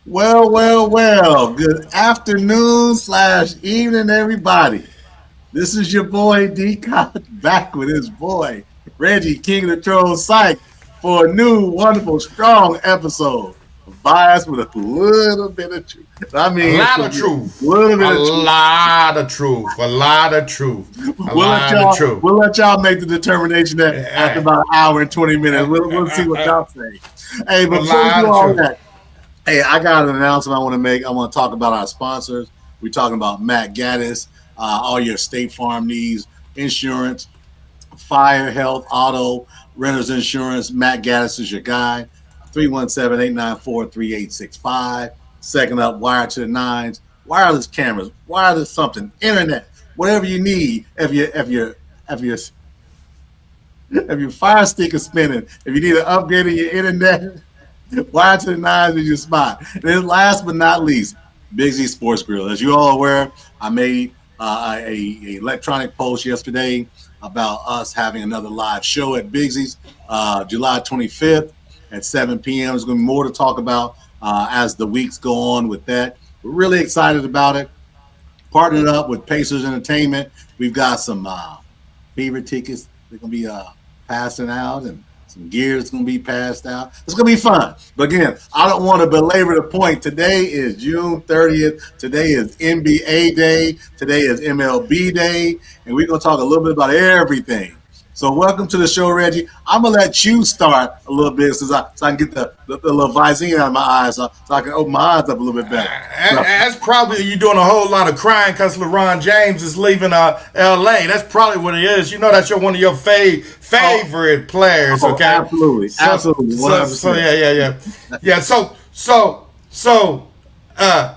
Well. Good afternoon slash evening, everybody. This is your boy D Cock back with his boy Reggie King of the Troll Psych for a new, wonderful, strong episode. Biased with a little bit of truth. I A mean, it's lot gonna of be a truth. little A bit of truth. lot of truth. A lot of truth. A We'll let lot of y'all truth. we'll let y'all make the determination that after A, about an hour and 20 minutes. We'll see what y'all say. Hey, a before we lot do of all truth. that, hey, I got an announcement I want to make. I want to talk about our sponsors. We're talking about Matt Gaddis, all your State Farm needs, insurance, fire, health, auto, renters insurance. Matt Gaddis is your guy. 317-894-3865. Second up, wire to the nines, wireless cameras, wireless something, internet, whatever you need. If your fire stick is spinning, if you need an upgrade in your internet, wire to the nines is your spot. And then last but not least, Big Z Sports Grill. As you all aware, I made a electronic post yesterday about us having another live show at Big Z's July 25th at 7 p.m. There's going to be more to talk about as the weeks go on with that. We're really excited about it. Partnered up with Pacers Entertainment. We've got some fever tickets. They're going to be passing out and some gear that's going to be passed out. It's going to be fun. But again, I don't want to belabor the point. Today is June 30th. Today is NBA Day. Today is MLB Day. And we're going to talk a little bit about everything. So welcome to the show, Reggie. I'm going to let you start a little bit so I can get the little Visine out of my eyes so I can open my eyes up a little bit better. So, That's probably you doing a whole lot of crying because LeBron James is leaving L.A. That's probably what it is. You know that's one of your favorite players, okay? Absolutely. Absolutely. 100%. Yeah. Uh,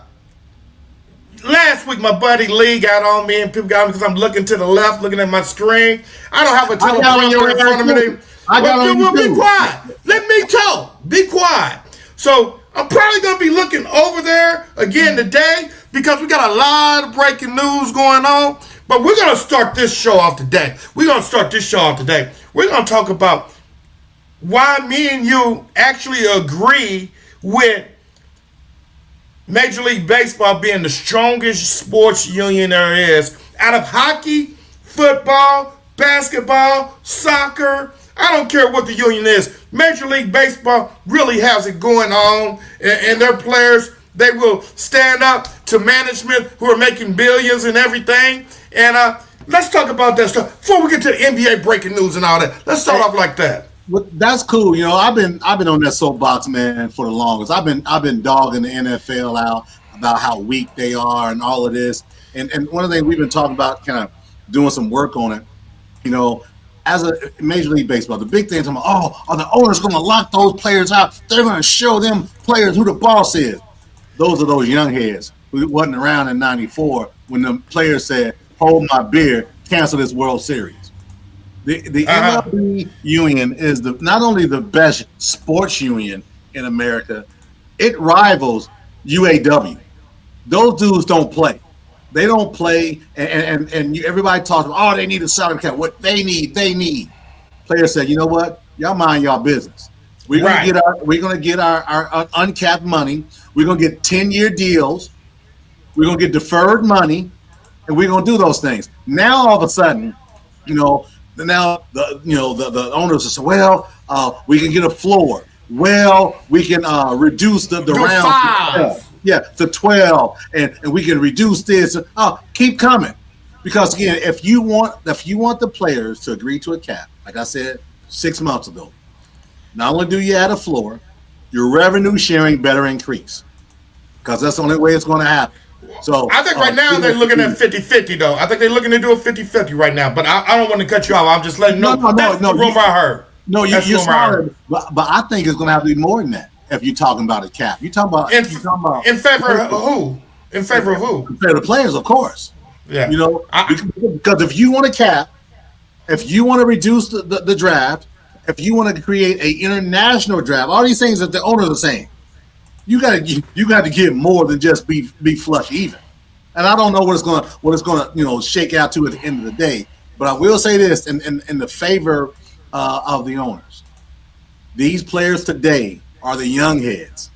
last week, my buddy Lee got on me, and people got me because I'm looking to the left, looking at my screen. I don't have a I got on your teleprompter in front of me. I got on you Be too. quiet. Let me talk. Be quiet. So I'm probably gonna be looking over there again today because we got a lot of breaking news going on. But we're gonna start this show off today. We're gonna talk about why me and you actually agree with Major League Baseball being the strongest sports union there is. Out of hockey, football, basketball, soccer, I don't care what the union is. Major League Baseball really has it going on, and their players, they will stand up to management who are making billions and everything. And let's talk about that stuff before we get to the NBA breaking news and all that. Let's start off like that. Well, that's cool. I've been on that soapbox, man, for the longest. I've been dogging the NFL out about how weak they are and all of this. And one of the things we've been talking about, kind of doing some work on it. You know, as a Major League Baseball, the big thing is, are the owners going to lock those players out? They're going to show them players who the boss is. Those are those young heads who wasn't around in '94 when the players said, "Hold my beer, cancel this World Series." The MLB union is not only the best sports union in America, it rivals UAW. Those dudes don't play. They don't play, and everybody talks about, they need a salary cap. What they need. Players said, you know what? Y'all mind y'all business. We're gonna get our uncapped money. We're gonna get 10-year deals. We're gonna get deferred money, and we're gonna do those things. Now all of a sudden, now the owners say, we can get a floor. Well, we can reduce the rounds to 12, and we can reduce this. Keep coming, because again, if you want the players to agree to a cap, like I said 6 months ago, not only do you add a floor, your revenue sharing better increase, because that's the only way it's going to happen. So I think right now they're looking at 50-50, though. I think they're looking to do a 50-50 right now. But I don't want to cut you off. I'm just letting you know. That's the rumor I heard. No, you're smart. But I think it's going to have to be more than that if you're talking about a cap. You're talking about in favor of who? In favor of who? In favor of the players, of course. Yeah. Because if you want a cap, if you want to reduce the draft, if you want to create an international draft, all these things that the owners are saying, you got to give more than just be flush even. And I don't know what it's gonna shake out to at the end of the day. But I will say this in the favor of the owners. These players today are the young heads.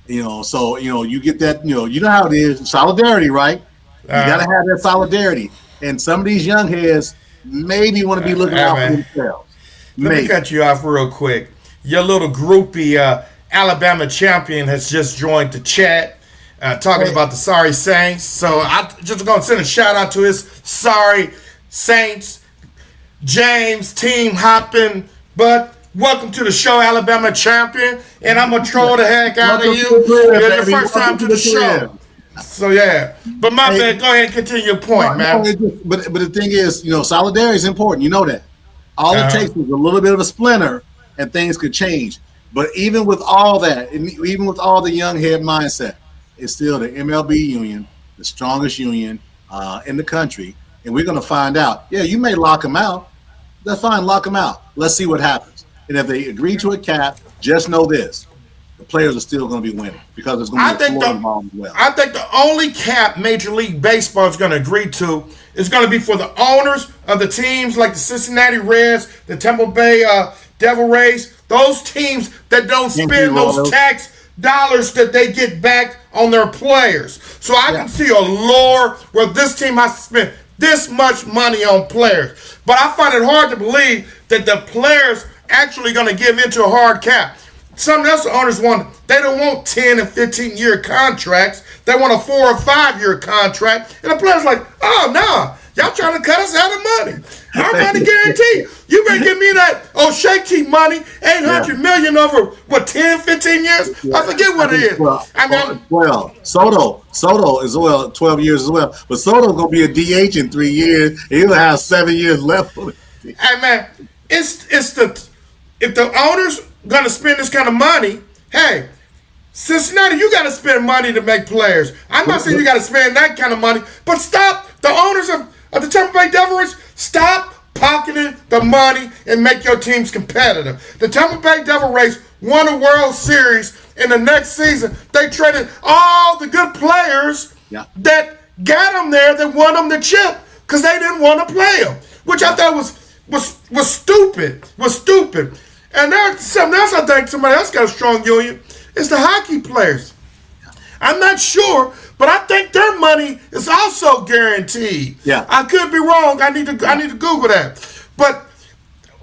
So you get that. You know how it is. Solidarity, right? You got to have that solidarity. And some of these young heads maybe want to be looking out for man. themselves. Let me cut you off real quick. Your little groupie, Alabama champion, has just joined the chat, talking about the sorry Saints. So I'm just going to send a shout out to his sorry Saints, James, team hopping. But welcome to the show, Alabama champion. And I'm going to troll the heck out of you. You're the first time to the show. So yeah, but my bad. Go ahead and continue your point, man. But the thing is, solidarity is important. You know that. All it takes is a little bit of a splinter, and things could change. But even with all that, and even with all the young head mindset, it's still the MLB union, the strongest union in the country, and we're going to find out. Yeah, you may lock them out. That's fine. Lock them out. Let's see what happens. And if they agree to a cap, just know this. The players are still going to be winning because there's going to be a floor involved as well. I think the only cap Major League Baseball is going to agree to is going to be for the owners of the teams like the Cincinnati Reds, the Tampa Bay Devil Rays, those teams that don't spend those tax dollars that they get back on their players. So I can see a lure where this team has to spend this much money on players. But I find it hard to believe that the players actually going to give into a hard cap. Something else the owners want, they don't want 10 and 15-year contracts. They want a 4 or 5 year contract. And the player's like, oh, no, y'all trying to cut us out of money. I'm not a guarantee. You better give me that O'Shea money, $800 million over, 10, 15 years? I forget what it is. Well, Soto is 12 years as well. But Soto's going to be a DH in 3 years, and he'll have 7 years left. Hey, man, if the owners going to spend this kind of money, hey, Cincinnati, you got to spend money to make players. I'm not saying you got to spend that kind of money, but stop. The owners of the Tampa Bay Devil Rays, stop pocketing the money and make your teams competitive. The Tampa Bay Devil Rays won a World Series. In the next season, they traded all the good players that got them there, that won them the chip, because they didn't want to play them, which I thought was stupid. And there's something else I think somebody else got a strong union is the hockey players. I'm not sure, but I think their money is also guaranteed. Yeah, I could be wrong. I need to Google that. But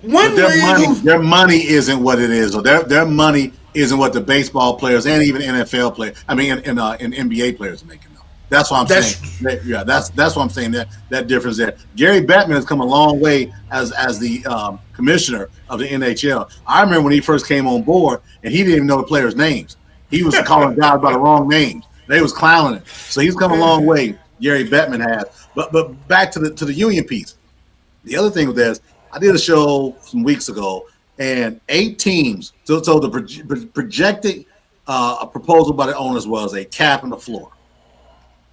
their money isn't what it is, or their money isn't what the baseball players and even NFL players, and NBA players are making. That's what I'm saying. Yeah, that's what I'm saying. That difference there. Gary Bettman has come a long way as the commissioner of the NHL. I remember when he first came on board, and he didn't even know the players' names. He was calling guys by the wrong names. They was clowning it. So he's come a long way. Gary Bettman has. But back to the union piece. The other thing with this, I did a show some weeks ago, and 8 teams. So the projected a proposal by the owners was a cap and a floor.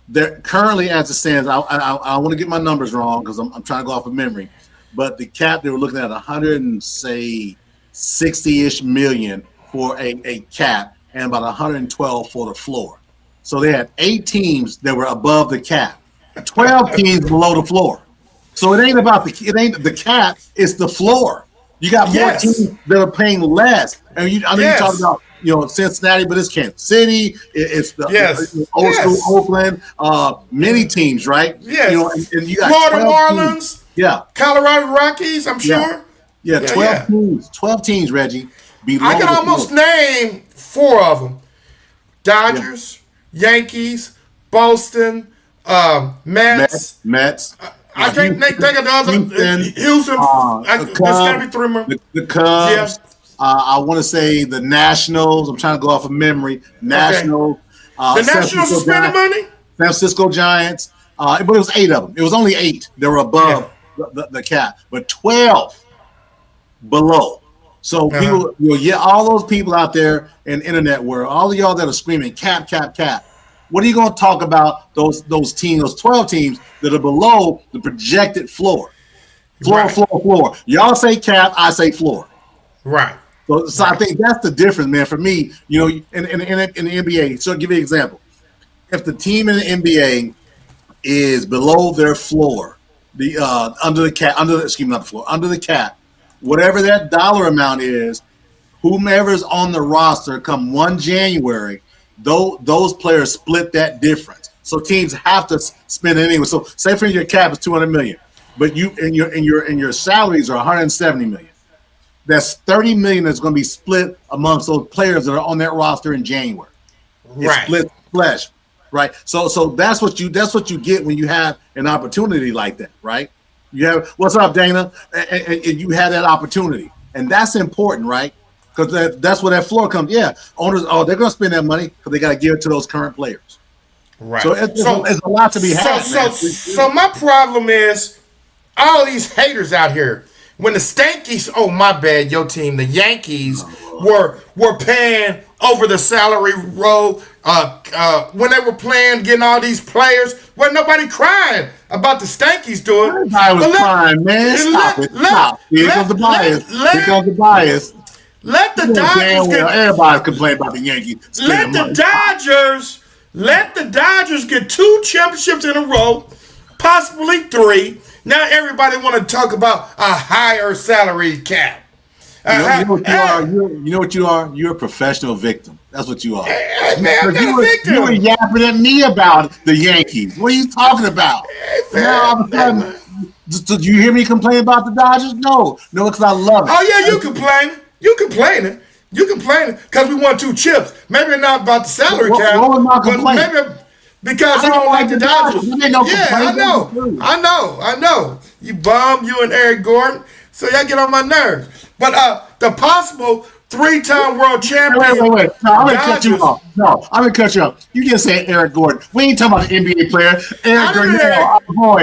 They're currently, as it stands, I want to get my numbers wrong because I'm trying to go off of memory, but the cap they were looking at 160-ish million for a cap and about 112 for the floor. So they had 8 teams that were above the cap, 12 teams below the floor. So it ain't the cap, it's the floor. You got more teams that are paying less, and you talk about. Cincinnati, but it's Kansas City. It's the old school Oakland. Many teams, right? Yes. And you got Florida Marlins. Teams. Yeah. Colorado Rockies. I'm sure. Yeah. 12 teams. 12 teams, Reggie. I can almost name 4 of them: Dodgers, Yankees, Boston, Mets. I can't think of the other. Houston. There's got to be 3 more. The Cubs. Yeah. I want to say the Nationals. I'm trying to go off of memory. Nationals. The Nationals are spending money? San Francisco Giants. But it was 8 of them. It was only 8 that were above the cap, but 12 below. So people, all those people out there in the internet world, all of y'all that are screaming cap, cap, cap. What are you going to talk about those teams, those 12 teams that are below the projected floor? Floor. Y'all say cap, I say floor. Right. So I think that's the difference, man. For me, in the NBA. So I'll give you an example. If the team in the NBA is below their floor, under the cap, whatever that dollar amount is, whomever's on the roster come 1 January, those players split that difference. So teams have to spend it anyway. So say for your cap is $200 million, but you and your salaries are $170 million. That's $30 million that's going to be split amongst those players that are on that roster in January. It's split flesh, right? So that's what you get when you have an opportunity like that, right? You have what's up, Dana, and you had that opportunity, and that's important, right? Because that's where that floor comes. Yeah, owners, they're going to spend that money because they got to give it to those current players. Right. So it's a lot to be had. So my problem is all these haters out here. When the Stankies, my bad, your team, the Yankees were paying over the salary roll. When they were playing, getting all these players, wasn't nobody crying about the Stankies doing. Everybody was crying, man. Stop. Here comes the bias. Let the Dodgers get. Everybody's complaining about the Yankees. Let the Dodgers get 2 championships in a row, possibly 3. Now everybody want to talk about a higher salary cap. You know what you are? You're a professional victim. That's what you are. Hey, man, I'm not a victim. You were yapping at me about the Yankees. What are you talking about? Did you hear me complain about the Dodgers? No, because I love it. Oh yeah, you complaining because we won 2 chips. Maybe not about the salary cap. What was my complaint? Maybe because you don't like the Dodgers. I know. You bum, you and Eric Gordon. So y'all get on my nerves. But the possible 3-time world champion. Wait. No, I'm going to cut you off. No, I'm going to cut you off. You just said Eric Gordon. We ain't talking about the NBA player. Eric Gordon.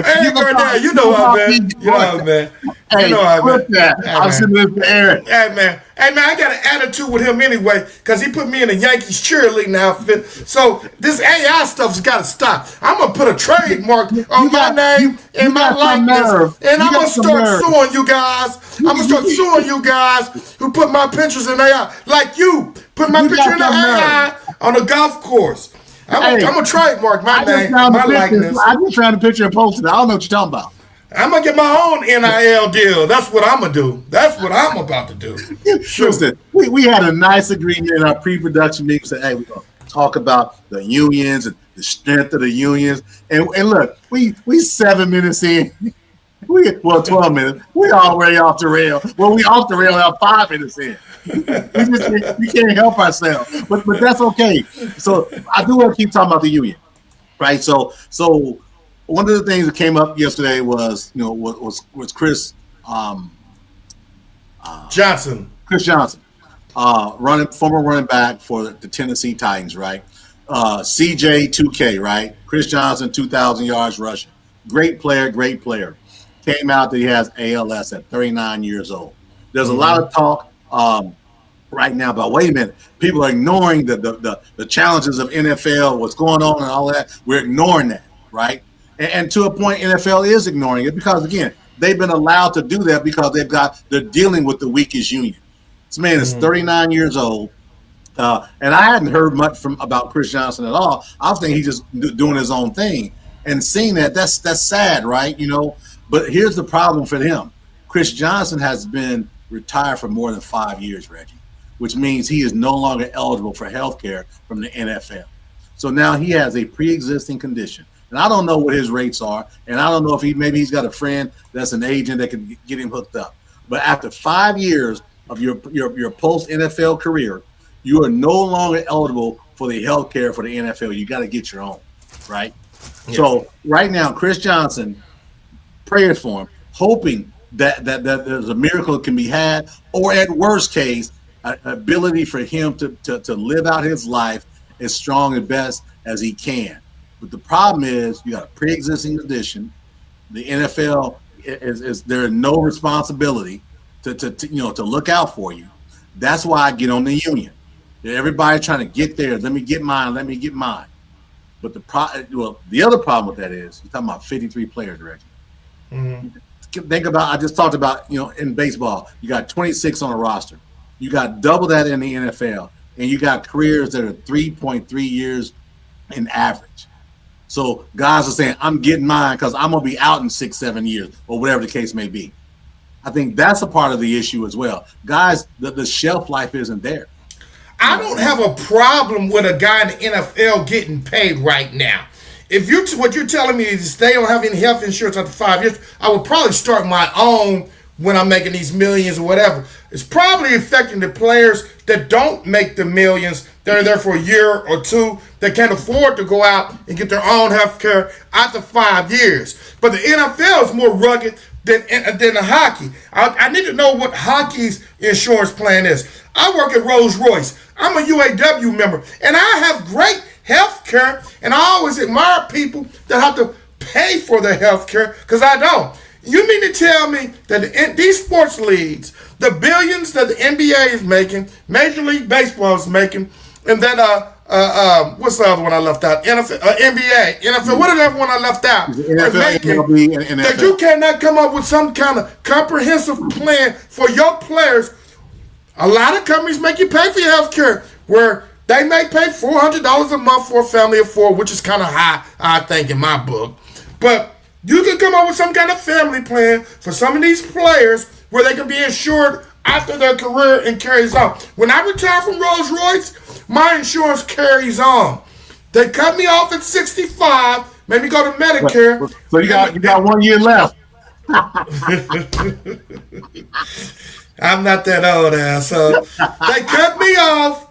Eric Gordon, you know what, man. Hey, I'm sitting there for Eric. Hey, man, I got an attitude with him anyway because he put me in the Yankees cheerleading outfit. So this AI stuff's got to stop. I'm going to put a trademark on my name and my likeness. And I'm going to start suing you guys. I'm going to start suing you guys who put my pictures in AI. Like you put my picture in the AI on a golf course. I'm going to trademark my name, my likeness. I just found a picture and posted it. I don't know what you're talking about. I'm going to get my own NIL deal. That's what I'm going to do. That's what I'm about to do. Listen, we had a nice agreement in our pre-production meeting. Said, hey, we're going to talk about the unions and the strength of the unions. And look, we 7 minutes in. 12 minutes. We already off the rail. Well, we off the rail now 5 minutes in. We can't help ourselves. But that's okay. So I do want to keep talking about the union. Right? So one of the things that came up yesterday was, was Chris Johnson. Chris Johnson, former running back for the Tennessee Titans, right? CJ2K, right? Chris Johnson, 2,000 yards rushing. Great player. Came out that he has ALS at 39 years old. There's a lot of talk right now about, wait a minute, people are ignoring the challenges of NFL, what's going on and all that. We're ignoring that, right? And to a point, NFL is ignoring it because, again, they've been allowed to do that because they're dealing with the weakest union. This man is 39 years old, and I hadn't heard much about Chris Johnson at all. I was thinking he's just doing his own thing, and seeing that's sad, right? But here's the problem for him: Chris Johnson has been retired for more than 5 years, Reggie, which means he is no longer eligible for health care from the NFL. So now he has a pre-existing condition. And I don't know what his rates are, and I don't know if he's got a friend that's an agent that can get him hooked up. But after 5 years of your post NFL career, you are no longer eligible for the health care for the NFL. You got to get your own, right? Yeah. So right now, Chris Johnson, praying for him, hoping that there's a miracle that can be had, or at worst case, an ability for him to live out his life as strong and best as he can. But the problem is you got a pre-existing condition. The NFL is there is no responsibility to look out for you. That's why I get on the union. Everybody trying to get there. Let me get mine. But the other problem with that is you're talking about 53 players, Reggie. Mm-hmm. Think about, I just talked about, in baseball, you got 26 on a roster. You got double that in the NFL, and you got careers that are 3.3 years in average. So guys are saying, I'm getting mine because I'm going to be out in 6-7 years, or whatever the case may be. I think that's a part of the issue as well. Guys, the shelf life isn't there. I don't have a problem with a guy in the NFL getting paid right now. If you what you're telling me is they don't have any health insurance after 5 years, I would probably start my own when I'm making these millions or whatever. It's probably affecting the players that don't make the millions. They're there for a year or two. They can't afford to go out and get their own health care after 5 years. But the NFL is more rugged than the hockey. I need to know what hockey's insurance plan is. I work at Rolls Royce. I'm a UAW member, and I have great health care, and I always admire people that have to pay for their health care because I don't. You mean to tell me that these sports leagues, the billions that the NBA is making, Major League Baseball is making, and then what's the other one I left out? NFL, NBA, NFL. What is that one I left out? NFL, MLB, and that NFL. you cannot come up with some kind of comprehensive plan for your players. A lot of companies make you pay for your health care, where they may pay $400 a month for a family of four, which is kind of high, I think, in my book. But you can come up with some kind of family plan for some of these players where they can be insured after their career and carries on. When I retire from Rolls Royce, my insurance carries on. They cut me off at 65, made me go to Medicare. So you got 1 year left. I'm not that old now, so they cut me off,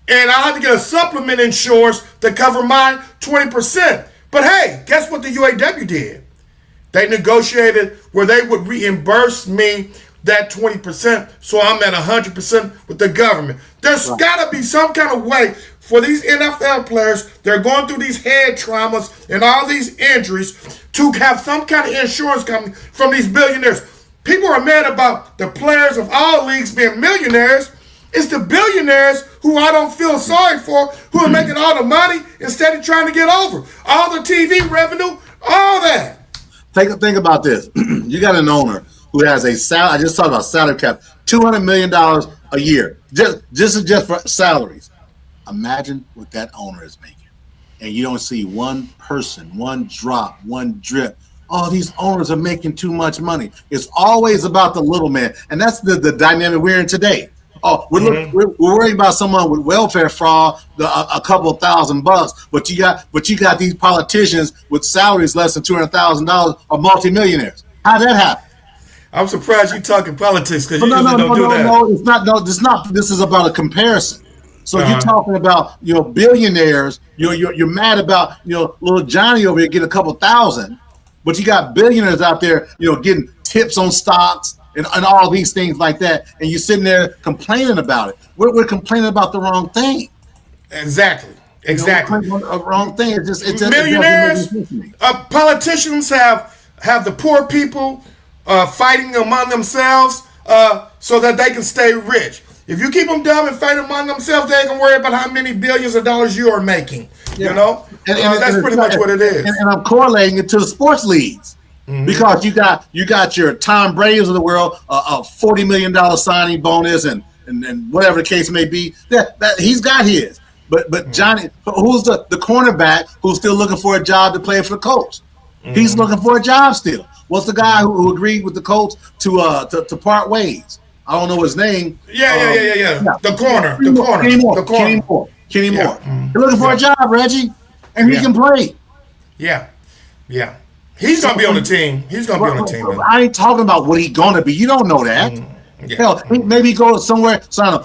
and I had to get a supplement insurance to cover my 20%. But hey, guess what the UAW did? They negotiated where they would reimburse me that 20%, so I'm at 100% with the government. There's got to be some kind of way for these NFL players, they're going through these head traumas and all these injuries, to have some kind of insurance coming from these billionaires. People are mad about the players of all leagues being millionaires. It's the billionaires who I don't feel sorry for, who are making all the money instead of trying to get over. All the TV revenue, all that. Think about this. You got an owner who has a salary. I just talked about salary cap, $200 million a year, just for salaries. Imagine what that owner is making, and you don't see one person, one drop, one drip. Oh, these owners are making too much money. It's always about the little man, and that's the dynamic we're in today. Oh, we're worried about someone with welfare fraud, a couple $1,000, but you got these politicians with salaries less than $200,000 or multimillionaires. How'd that happen? I'm surprised you're talking politics because you No, usually don't do that. No, it's not. No, it's not. This is about a comparison. So you're talking about billionaires. You're mad about little Johnny over here getting a couple thousand, but you got billionaires out there getting tips on stocks and all these things like that, and you're sitting there complaining about it. We're complaining about the wrong thing. Exactly. The wrong thing. It's just millionaires. Politicians have the poor people fighting among themselves so that they can stay rich. If you keep them dumb and fight among themselves, they ain't gonna worry about how many billions of dollars you are making. And that's pretty much what it is. And I'm correlating it to the sports leagues. Because you got your Tom Brady's of the world, a $40 million signing bonus, and whatever the case may be, that he's got his. But Johnny, who's the cornerback who's still looking for a job to play for the Colts? He's looking for a job still. What's the guy who agreed with the Colts to part ways? I don't know his name. Yeah. The corner. Kenny Moore. He's looking for a job, Reggie, and he can play. Yeah. He's going to be on the team. Man. I ain't talking about what he's going to be. You don't know that. Hell, maybe go somewhere, sign a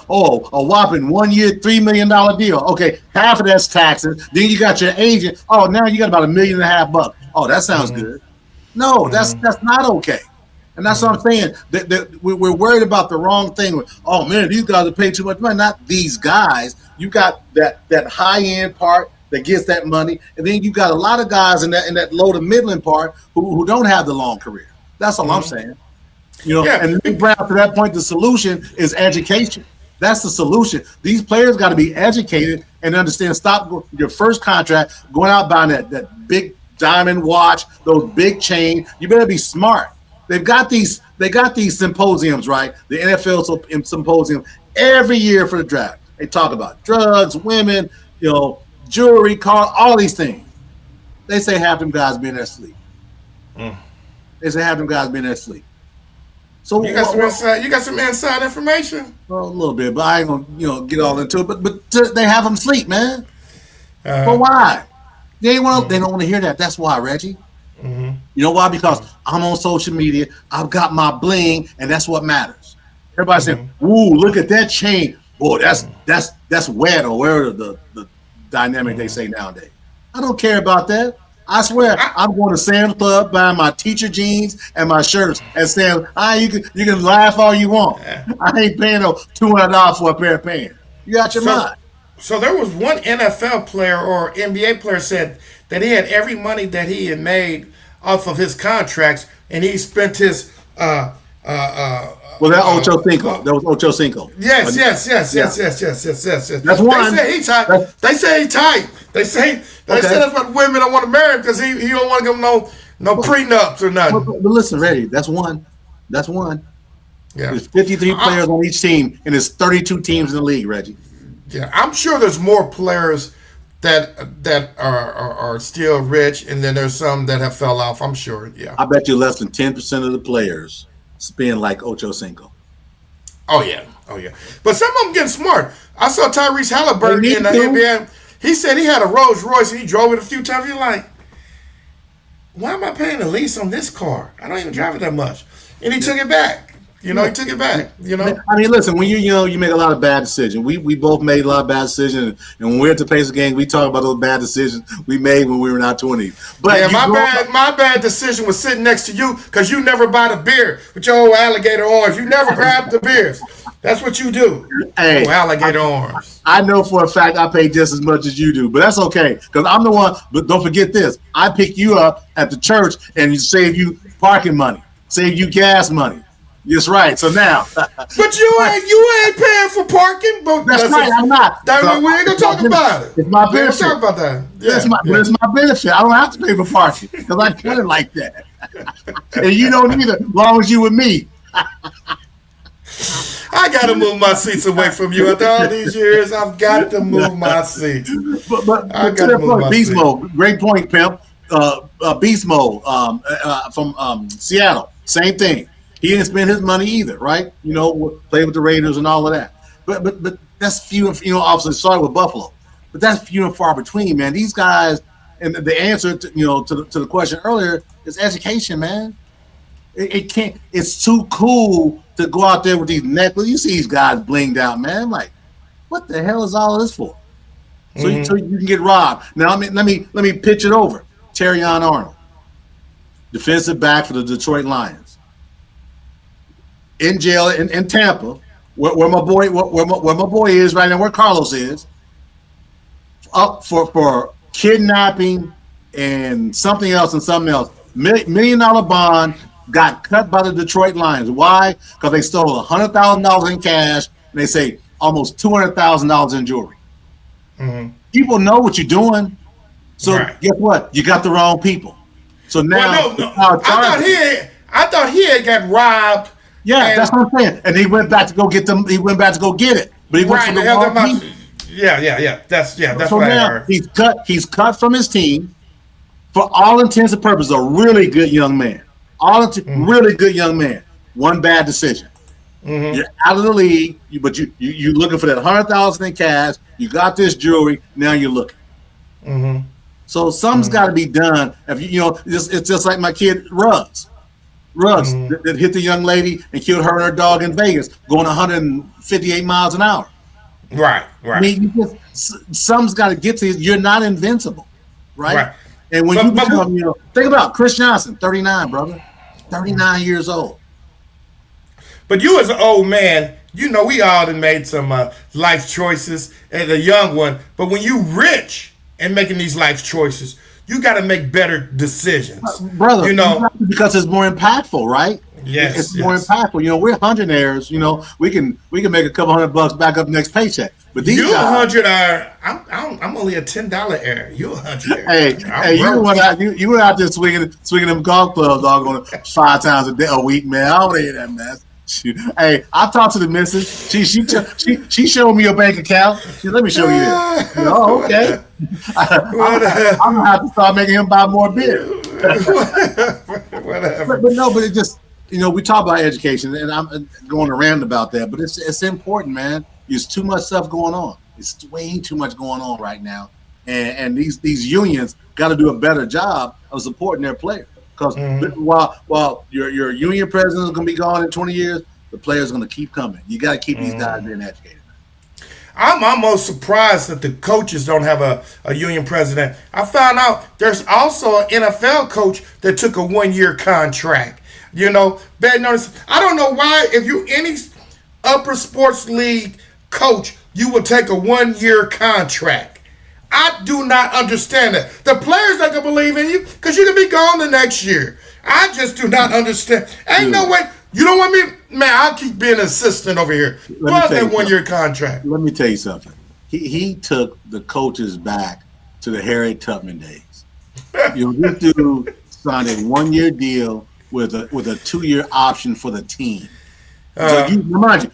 whopping 1 year, $3 million deal. Okay, half of that's taxes. Then you got your agent. Oh, now you got about $1.5 million. Oh, that sounds good. No, that's not okay. And that's what I'm saying. That we're worried about the wrong thing. Oh man, these guys are paying too much money. Not these guys. You got that high end part that gets that money, and then you got a lot of guys in that low to middling part who don't have the long career. That's all I'm saying. And to that point, the solution is education. That's the solution. These players got to be educated and understand. Stop your first contract going out buying that big diamond watch, those big chains. You better be smart. They got these symposiums, right? The NFL symposium every year for the draft. They talk about drugs, women, jewelry, car, all these things. They say half them guys be in their sleep. They say half them guys be in their sleep. So You got some inside. You got some inside information. well, a little bit, but I ain't gonna get all into it. But they have them sleep, man. But Uh, why? They want. They don't want to hear that. That's why, Reggie. You know why? Because I'm on social media. I've got my bling, and that's what matters. Everybody saying, "Ooh, look at that chain." Boy, that's wet, or where the dynamic they say nowadays. I don't care about that. I swear, I'm going to Sam's Club buying my teacher jeans and my shirts and saying, you can laugh all you want. I ain't paying no $200 for a pair of pants. You got your mind. So there was one NFL player or NBA player said that he had every money that he had made off of his contracts, and he spent his Well, that Ocho Cinco. That was Ocho Cinco. Yes. That's one. They say he tight. They say he tight. They say that's what women don't want to marry him because he don't want to give them no prenups or nothing. But listen, Reggie, that's one. That's one. Yeah. There's 53 players on each team, and there's 32 teams in the league, Reggie. Yeah, I'm sure there's more players that are still rich, and then there's some that have fell off. I'm sure. Yeah. I bet you less than 10% of the players spend like Ocho Cinco. Oh yeah. But some of them getting smart. I saw Tyrese Halliburton They in the need to. NBA. He said he had a Rolls Royce and he drove it a few times. He's like, why am I paying the lease on this car? I don't even drive it that much. And he took it back. He took it back. I mean, listen, when you make a lot of bad decisions. We both made a lot of bad decisions, and when we're at the Pacers game, we talk about those bad decisions we made when we were in our 20s. But yeah, my bad decision was sitting next to you because you never buy the beer with your old alligator arms. You never grab the beers. That's what you do. Hey, alligator arms. I know for a fact I pay just as much as you do, but that's okay because I'm the one. But don't forget this: I pick you up at the church and save you parking money, save you gas money. That's right. So now, but you ain't paying for parking. But that's right. I'm not. We ain't gonna talk about it. It's my benefit. Talk about that. Yeah, it's my benefit. I don't have to pay for parking because I cut it like that, and you don't either. As long as you with me. I gotta move my seats away from you. After all these years, I've got to move my seats. But to that point, Beast Mode, great point, pimp. Beast Mode from Seattle, same thing. He didn't spend his money either, right? Play with the Raiders and all of that. But that's few and obviously started with Buffalo, but that's few and far between, man. These guys, and the answer to the question earlier is education, man. It can't. It's too cool to go out there with these necklaces. You see these guys blinged out, man. I'm like, what the hell is all of this for? So you can get robbed. Now, let me pitch it over. Terrion Arnold, defensive back for the Detroit Lions, in jail in Tampa, where my boy is right now, where Carlos is, up for kidnapping and something else. $1 million bond got cut by the Detroit Lions. Why? Because they stole $100,000 in cash and they say almost $200,000 in jewelry. People know what you're doing, so guess what? You got the wrong people. So now, I thought he had got robbed. Yeah, that's what I'm saying. And he went back to go get them. He went back to go get it, but he went for the wrong people. Yeah. That's so what now I heard. He's cut from his team. For all intents and purposes, a really good young man. Really good young man. One bad decision. You're out of the league, but you're looking for that $100,000 in cash. You got this jewelry. Now you're looking. So something's got to be done. If it's just like my kid Ruggs that hit the young lady and killed her and her dog in Vegas, going 158 miles an hour. Right. I mean, something's got to get to you. You're not invincible, right? And when you become, think about Chris Johnson, 39, brother, 39 years old. But you as an old man, we all done made some life choices as a young one. But when you rich and making these life choices, you got to make better decisions, brother. Because it's more impactful, right? Yes, it's more impactful. We're hundredaires. We can make a couple $100 back up next paycheck. But these you guys, 100 are. I'm only a $10 heir. You 100. Hey, you went out there swinging them golf clubs all 5 times a week, man. I don't hear that mess. Hey, I talked to the missus. She showed me your bank account. Let me show you this. Okay. I'm gonna have to start making him buy more beer. Whatever. But it just we talk about education, and I'm going to rant about that, but it's important, man. There's too much stuff going on. It's way too much going on right now, and these unions got to do a better job of supporting their players. Because while your union president is going to be gone in 20 years, the players are going to keep coming. You got to keep these guys being educated. I'm almost surprised that the coaches don't have a union president. I found out there's also an NFL coach that took a 1-year contract. Bad notice. I don't know why, if you any upper sports league coach, you would take a 1-year contract. I do not understand that. The players not gonna believe in you because you can be gone the next year. I just do not understand. Ain't no way. You don't want me, man. I'll keep being an assistant over here. What that 1-year contract? Let me tell you something. He took the coaches back to the Harriet Tubman days. This dude signed a 1-year deal with a 2-year option for the team. So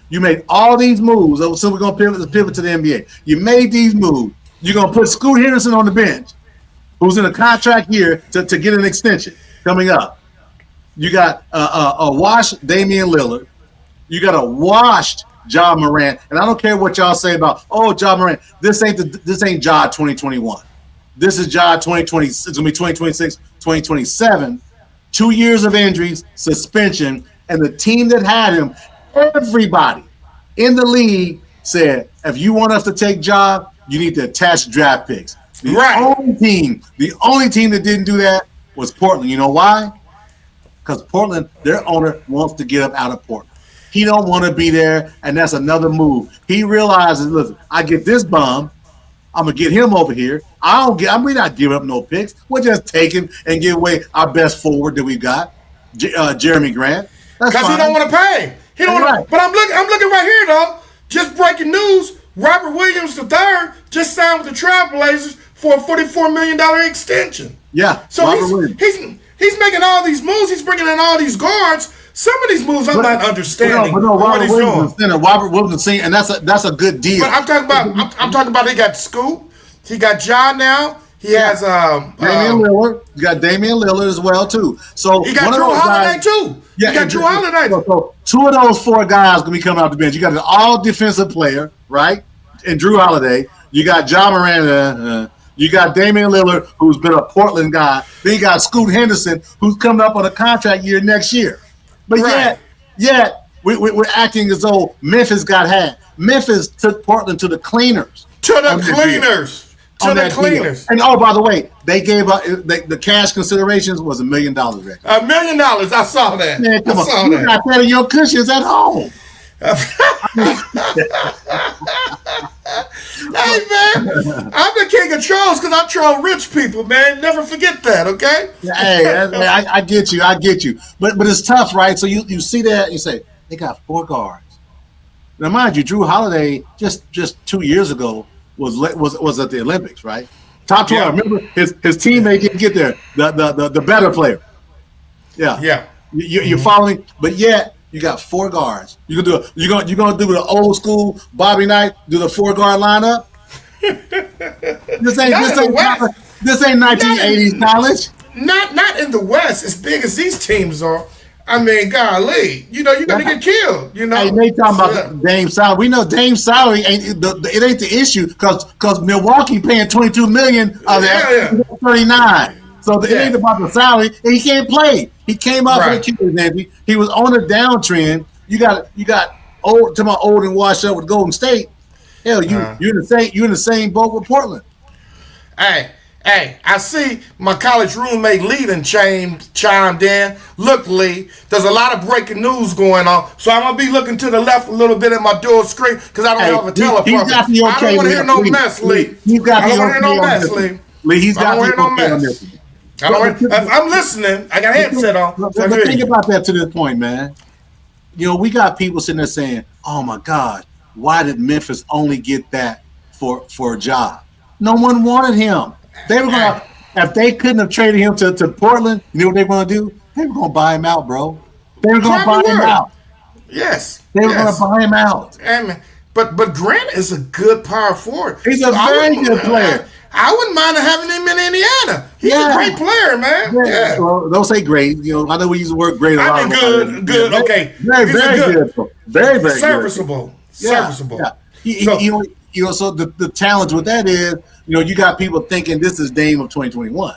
you made all these moves. So we're gonna pivot to the NBA. You made these moves. You're gonna put Scoot Henderson on the bench, who's in a contract year to get an extension coming up. You got a washed Damian Lillard. You got a washed Ja Morant, and I don't care what y'all say about Ja Morant. This ain't Ja 2021. This is Ja 2020. It's gonna be 2026, 2027. 2 years of injuries, suspension, and the team that had him, everybody in the league said, if you want us to take Ja, you need to attach draft picks. The only team that didn't do that was Portland. You know why? Because Portland, their owner wants to get up out of Portland. He don't want to be there, and that's another move. He realizes, listen, I get this bum, I'm gonna get him over here. We're not giving up no picks. We're just taking and give away our best forward that we got, Jeremy Grant. Because he don't want to pay. He don't want to. But I'm looking right here though. Just breaking news: Robert Williams III just signed with the Trailblazers for a $44 million extension. Yeah. So he's making all these moves. He's bringing in all these guards. Some of these moves I'm not understanding. Robert Williams is Robert Williams is center, and that's a good deal. But I'm talking about he got Scoot. He got Ja now. He has Damian Lillard. You got Damian Lillard as well too. So he got Drew Holiday too. Yeah, he got Drew Holiday. So 2 of those 4 guys gonna be coming off the bench. You got an all defensive player, right? And Drew Holiday. You got Ja Morant. You got Damian Lillard, who's been a Portland guy. Then you got Scoot Henderson, who's coming up on a contract year next year. But yet we're acting as though Memphis got had. Memphis took Portland to the cleaners. To the cleaners. And by the way, they gave up the cash considerations was $1 million. Rick. $1 million. I saw that. Man, come on. You got that in your cushions at home. Hey man, I'm the king of trolls because I troll rich people, man. Never forget that, okay? Hey, I get you. But it's tough, right? So you see that and you say they got 4 guards. Now, mind you, Drew Holiday just 2 years ago was at the Olympics, right? Top 12. Yeah. Remember his teammate didn't get there. The better player. Yeah. Yeah. You're following, but yet you got 4 guards. You're gonna do the old school Bobby Knight, do the 4-guard lineup. This ain't 1980s college. Not in the West, as big as these teams are. I mean, golly, you're gonna get killed. Hey, they talking about Dame salary. We know Dame salary ain't the issue because Milwaukee paying $22 million of that 39. So it ain't about the salary, and he can't play. He came out for the Achilles, Nancy. He was on a downtrend. You got old and washed up with Golden State. Hell, you're in the same boat with Portland. Hey, I see my college roommate Lee done chimed in. Look, Lee, there's a lot of breaking news going on, so I'm going to be looking to the left a little bit at my dual screen because I don't have a teleprompter. I don't want to hear no mess, Lee. I don't want to hear no mess, Lee. Lee, he's got the okay on this. If I'm listening, I got a headset on. But think about that to this point, man. We got people sitting there saying, oh, my God, why did Memphis only get that for a job? No one wanted him. They were gonna, if they couldn't have traded him to Portland, you know what they were gonna do? They were gonna buy him out, bro. They were gonna buy him out. Yes, they were gonna buy him out. But Grant is a good power forward. He's a very good player. I wouldn't mind having him in Indiana. He's a great player, man. Yeah. Well, don't say great. I know we use the word great a lot. I mean, good. Okay. Very, very good. Very, very serviceable. Good. Serviceable. Yeah. So the challenge with that is, you got people thinking this is Dame of 2021,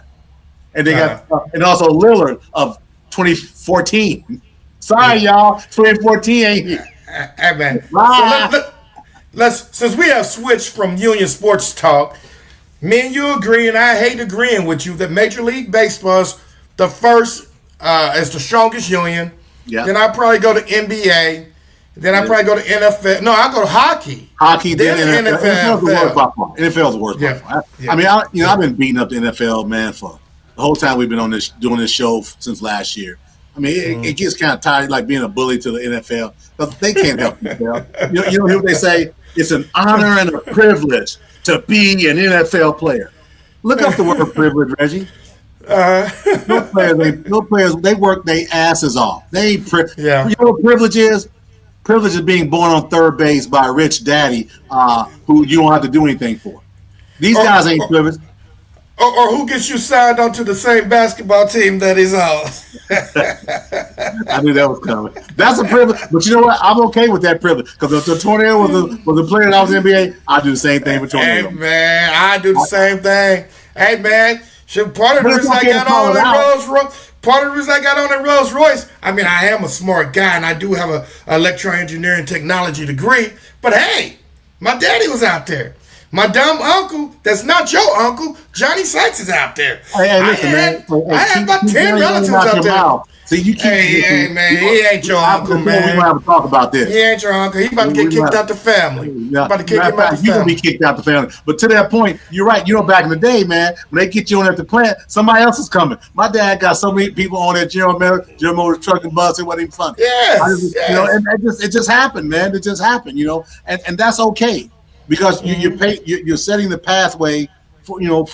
and they got and also Lillard of 2014. Sorry, y'all, 2014 ain't here. Hey, man. So let's since we have switched from Union Sports Talk, me and you agree, and I hate agreeing with you that Major League Baseball is the first, is the strongest union. Yeah. Then I probably go to NBA. Then I probably go to NFL. No, I go to hockey. Then NFL. NFL's the worst by far. NFL's the worst by far. I mean, I've been beating up the NFL, man, for the whole time we've been doing this show since last year. I mean, it gets kind of tired, like being a bully to the NFL. But they can't help themselves. You know what they say? It's an honor and a privilege to be an NFL player. Look up the word privilege, Reggie. No players, they work their asses off. They ain't You know what privilege is? Privilege is being born on third base by a rich daddy who you don't have to do anything for. These guys ain't privileged. Or who gets you signed onto the same basketball team that he's on. I knew that was coming. That's a privilege. But you know what? I'm okay with that privilege. Because if the Tornado was a player that was in the NBA, I'd do the same thing with Tornado. Hey, man, I do the same thing. Hey, man, part of the reason I got on that Rolls Royce, I mean, I am a smart guy, and I do have an electron engineering technology degree. But, hey, my daddy was out there. My dumb uncle, that's not your uncle, Johnny Sykes is out there. Hey, listen, man. I had about 10 relatives out there. See, you keep. Hey, man, he ain't your uncle, man. We're going to have to talk about this. He ain't your uncle. He about to get kicked out the family. About to kick him out the family. He's going to be kicked out the family. But to that point, you're right. Back in the day, man, when they get you on at the plant, somebody else is coming. My dad got so many people on that General Motors truck and bus. It wasn't even funny. Yes. And it just happened, man. It just happened, and that's okay. Because you're setting the pathway for your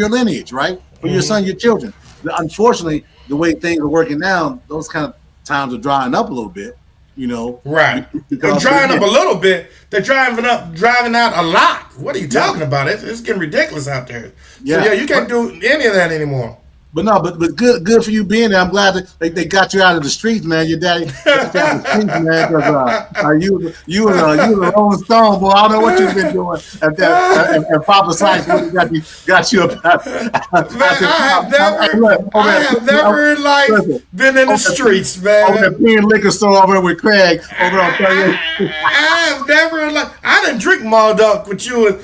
lineage, right? For your son, your children. Unfortunately, the way things are working now, those kind of times are drying up a little bit, Right. They're drying up a little bit. They're driving out a lot. What are you talking about? It's getting ridiculous out there. So, you can't do any of that anymore. But good for you being there. I'm glad that they got you out of the streets, man. Your daddy got you out of the streets, man. Because you was a Rolling Stone, boy. I don't know what you've been doing. And Papa Sykes got you up. I have never in life been in the streets, man. Over there, being liquor store over there with Craig over on 38. I have never in life. I didn't drink Mall Duck with you and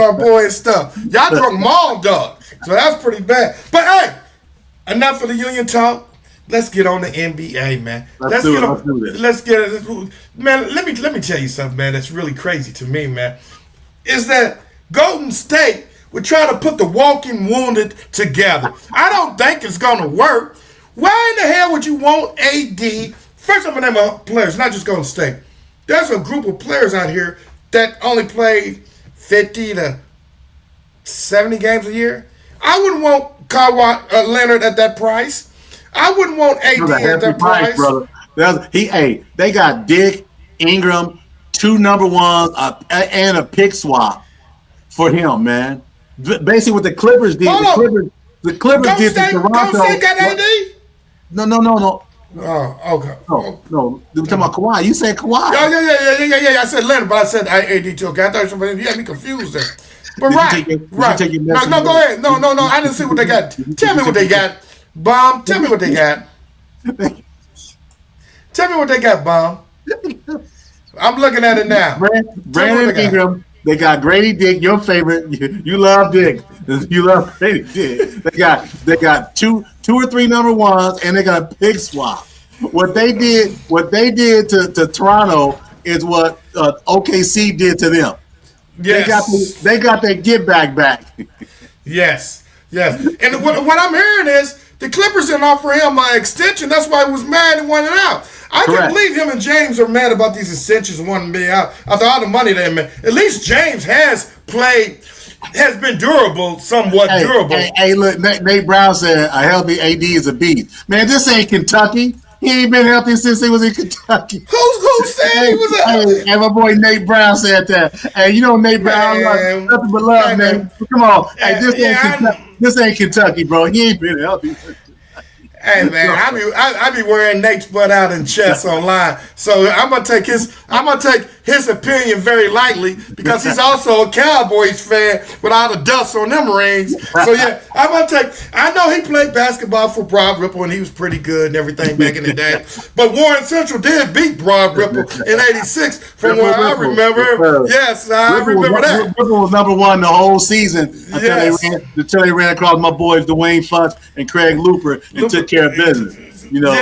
our boy and stuff. Y'all drunk Mall Duck. So that's pretty bad. But hey, enough of the union talk. Let's get on the NBA, man. Let's get it. Man, let me tell you something, man, that's really crazy to me, man. Is that Golden State would try to put the walking wounded together. I don't think it's gonna work. Why in the hell would you want AD? First, I'm gonna name of players, not just Golden State. There's a group of players out here that only play 50 to 70 games a year. I wouldn't want Kawhi Leonard at that price. I wouldn't want AD at that price. Brother. They got Dick, Ingram, 2 number ones, and a pick swap for him, man. Basically, what the Clippers did. The Clippers did to Toronto. Golden State got AD? No. Oh, okay. No. We're talking about Kawhi. You said Kawhi. Yeah. I said Leonard, but I said AD too. Okay, I thought you had me confused there. But right. No, go ahead. No. I didn't see what they got. Tell me what they got, Bomb. Tell me what they got. Tell me what they got, Bomb. I'm looking at it now. Brandon Ingram. They got Grady Dick, your favorite. You love Dick. You love Grady Dick. They got two or three number ones, and they got a pick swap. What they did to Toronto is what OKC did to them. Yes. They got their get back. Yes. And what I'm hearing is the Clippers didn't offer him my extension. That's why he was mad and wanted out. I can't believe him and James are mad about these extensions and wanting me out after all the money they made. At least James has been durable, somewhat durable. Hey, look, Nate Brown said a healthy AD is a beast. Man, this ain't Kentucky. He ain't been healthy since he was in Kentucky. Who said he was a? Hey, my boy Nate Brown said that. Hey, you know Nate Brown, Man. nothing but love, man. Come on, hey, Yeah, this ain't Kentucky, bro. He ain't been healthy. Hey man, I be wearing Nate's butt out in chess online, so I'm gonna take his opinion very lightly because he's also a Cowboys fan with all the dust on them rings. So yeah, I know he played basketball for Broad Ripple and he was pretty good and everything back in the day. But Warren Central did beat Broad Ripple in '86, from what I remember. Yes, I remember that. Ripple was number one the whole season until they ran across my boys Dwayne Futz and Craig Looper and took care of business. You know,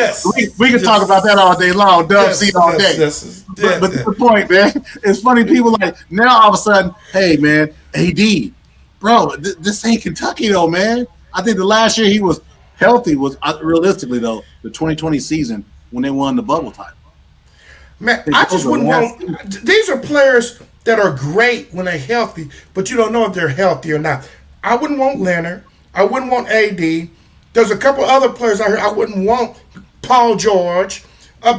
we can talk about that all day long. Dub C all day. But the point, man, it's funny. People like now all of a sudden, hey man, AD, bro, this ain't Kentucky though, man. I think the last year he was healthy was realistically though the 2020 season when they won the bubble title. Man, I just wouldn't want. These are players that are great when they're healthy, but you don't know if they're healthy or not. I wouldn't want Leonard. I wouldn't want AD. There's a couple other players out here I wouldn't want. Paul George,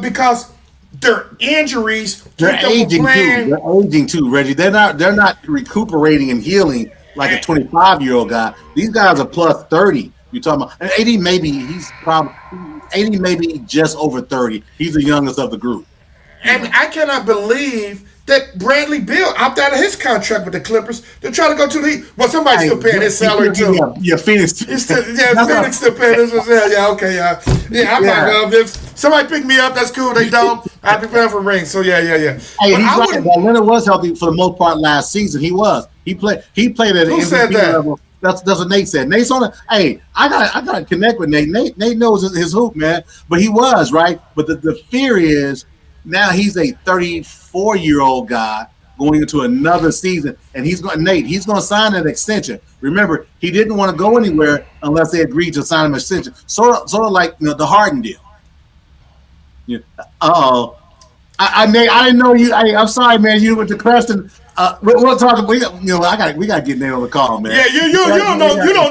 because their injuries. They're aging too. They're aging too, Reggie. They're not recuperating and healing like a 25-year-old guy. These guys are plus 30. You're talking about, and AD maybe just over 30. He's the youngest of the group. And I cannot believe that Bradley Beal opted out of his contract with the Clippers. They're trying to go to the well. Somebody's still paying his salary too. Yeah, Phoenix. Phoenix still paying his salary. Yeah, okay, yeah. I'm not going. If somebody pick me up, that's cool. They don't. I'd be paying for rings. So yeah. Hey, he's right. Well, Leonard was healthy for the most part last season. He was. He played at the MVP level. That's what Nate said. Nate's on it. Hey, I gotta connect with Nate. Nate knows his hoop, man. But he was right. But the fear is. Now he's a 34-year-old guy going into another season, and he's going to sign an extension. Remember, he didn't want to go anywhere unless they agreed to sign him an extension. Sort of like the Harden deal. Yeah. Nate, I didn't know you. I'm sorry, man. You went to question. We'll talk. We got to get Nate on the call, man. Yeah, you don't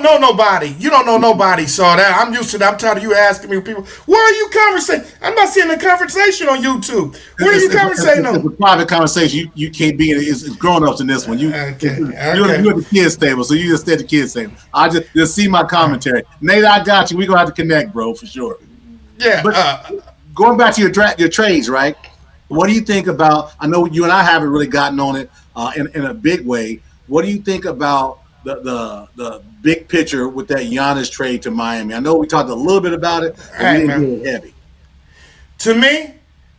know nobody. You don't know nobody. So that I'm used to that. I'm tired of you asking me people. Where are you conversating? I'm not seeing a conversation on YouTube. Where are you conversating on? It's a private conversation. You can't be in it. It's grown ups in this one. You're at the kids table, so you just stay at the kids table. I just see my commentary. Nate, I got you. We're gonna have to connect, bro, for sure. Yeah. But going back to your trades, right? What do you think about? I know you and I haven't really gotten on it in a big way. What do you think about the big picture with that Giannis trade to Miami? I know we talked a little bit about it, but we didn't get it heavy. To me,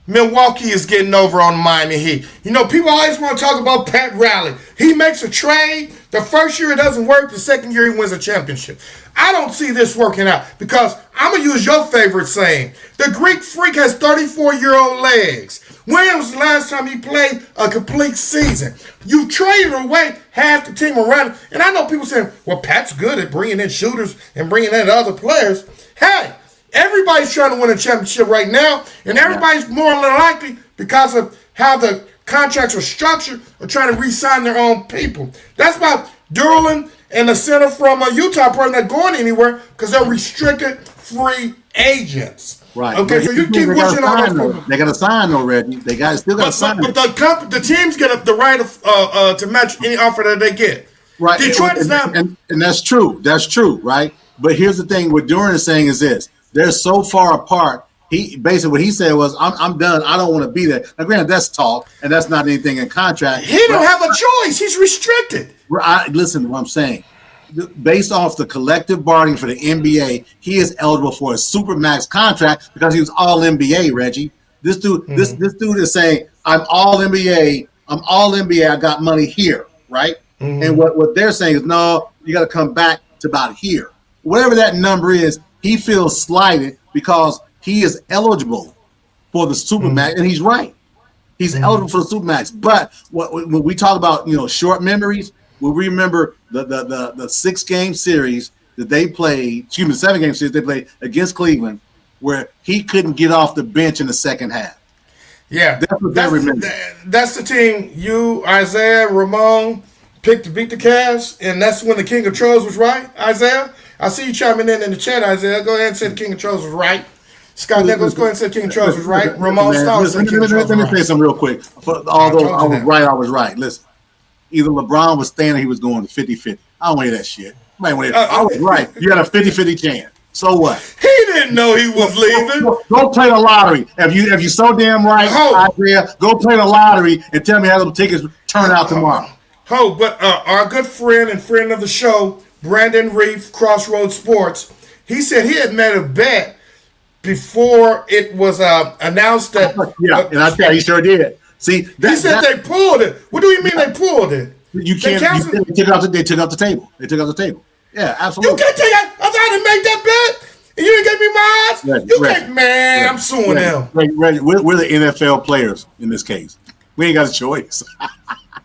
Milwaukee is getting over on Miami Heat. You know, people always want to talk about Pat Riley. He makes a trade. The first year it doesn't work. The second year he wins a championship. I don't see this working out because I'm going to use your favorite saying. The Greek Freak has 34-year-old legs. When was the last time he played a complete season? You traded away half the team around him. And I know people saying, well, Pat's good at bringing in shooters and bringing in other players. Hey, everybody's trying to win a championship right now, and everybody's more than likely, because of how the contracts are structured, are trying to re-sign their own people. That's why Durlin and the center from Utah probably not going anywhere because they're restricted free agents. Right. Okay, so you keep pushing on those people. They got to sign already. They still got to sign. But the teams get the right to match any offer that they get. Right. Detroit is not. And that's true. That's true, right? But here's the thing: what Duran is saying is this: they're so far apart. He basically what he said was, "I'm done. I don't want to be there." Now, granted, that's talk, and that's not anything in contract. He don't have a choice. He's restricted. Listen to what I'm saying. Based off the collective bargaining for the NBA, he is eligible for a supermax contract because he was all NBA, Reggie. This dude, this dude is saying, I'm all NBA. I'm all NBA. I got money here, right? Mm-hmm. And what they're saying is, no, you got to come back to about here. Whatever that number is, he feels slighted because he is eligible for the supermax, and he's right. He's eligible for the supermax. But when we talk about short memories, we remember the 6-game series that they played, 7-game series they played against Cleveland, where he couldn't get off the bench in the second half. Yeah. That's what they remember. That's the team you, Isaiah, Ramon picked to beat the Cavs, and that's when the King of Trolls was right, Isaiah? I see you chiming in the chat, Isaiah. Go ahead and say the King of Trolls was right. Scott Nichols, go ahead and say King Charles was right. Ramon Starr said King Charles was Let me say right. something real quick. Although I was right. Listen, either LeBron was staying or he was going to 50-50. I don't want to hear that shit. I was right. You got a 50-50 chance. So what? He didn't know he was leaving. Go play the lottery. If you so damn right, Isaiah, go play the lottery and tell me how those tickets turn out tomorrow. But our good friend and friend of the show, Brandon Reef, Crossroads Sports, he said he had made a bet before it was announced that. And I tell you, he sure did. See, he said they pulled it. What do you mean they pulled it? You can't. They took it off the table. They took it off the table. Yeah, absolutely. You can't take that. I tried to make that bet, and you didn't give me my odds. You can't, man. I'm suing them. We're the NFL players in this case. We ain't got a choice.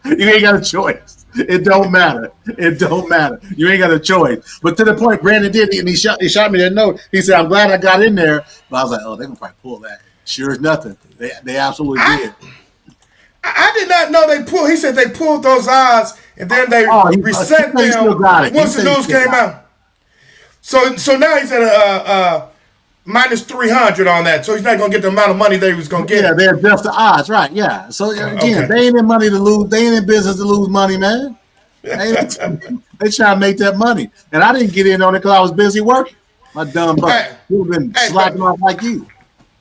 You ain't got a choice. It don't matter. It don't matter. You ain't got a choice. But to the point, Brandon did, and he shot me that note. He said, "I'm glad I got in there." But I was like, "Oh, they're gonna probably pull that." Sure as nothing. They absolutely did. I did not know they pulled. He said they pulled those odds and then they reset them once the news came out. So now he's at minus 300 on that. So he's not gonna get the amount of money that he was gonna get. Yeah, they adjust the odds, right? Yeah. So again, they ain't in money to lose. They ain't in business to lose money, man. They try to make that money, and I didn't get in on it because I was busy working. My dumb butt. You've been slacking off like you.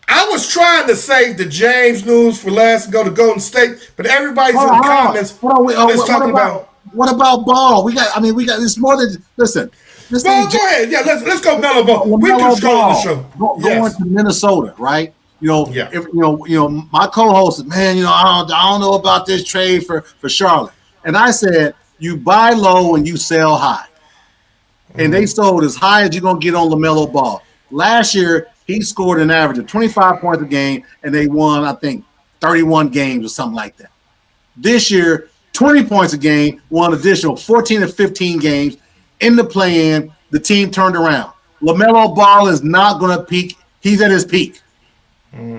I was trying to save the James news for last and go to Golden State, but everybody's in the comments. What about Ball? We got it's more than listen. Ball, go ahead. Yeah, let's go Melo Ball. We control the show. Going to Minnesota, right? My co-host said, man, I don't know about this trade for Charlotte. And I said, you buy low and you sell high. And they sold as high as you're gonna get on LaMelo Ball. Last year, he scored an average of 25 points a game, and they won, I think, 31 games or something like that. This year, 20 points a game, won additional 14 or 15 games. In the play-in, the team turned around. LaMelo Ball is not going to peak. He's at his peak.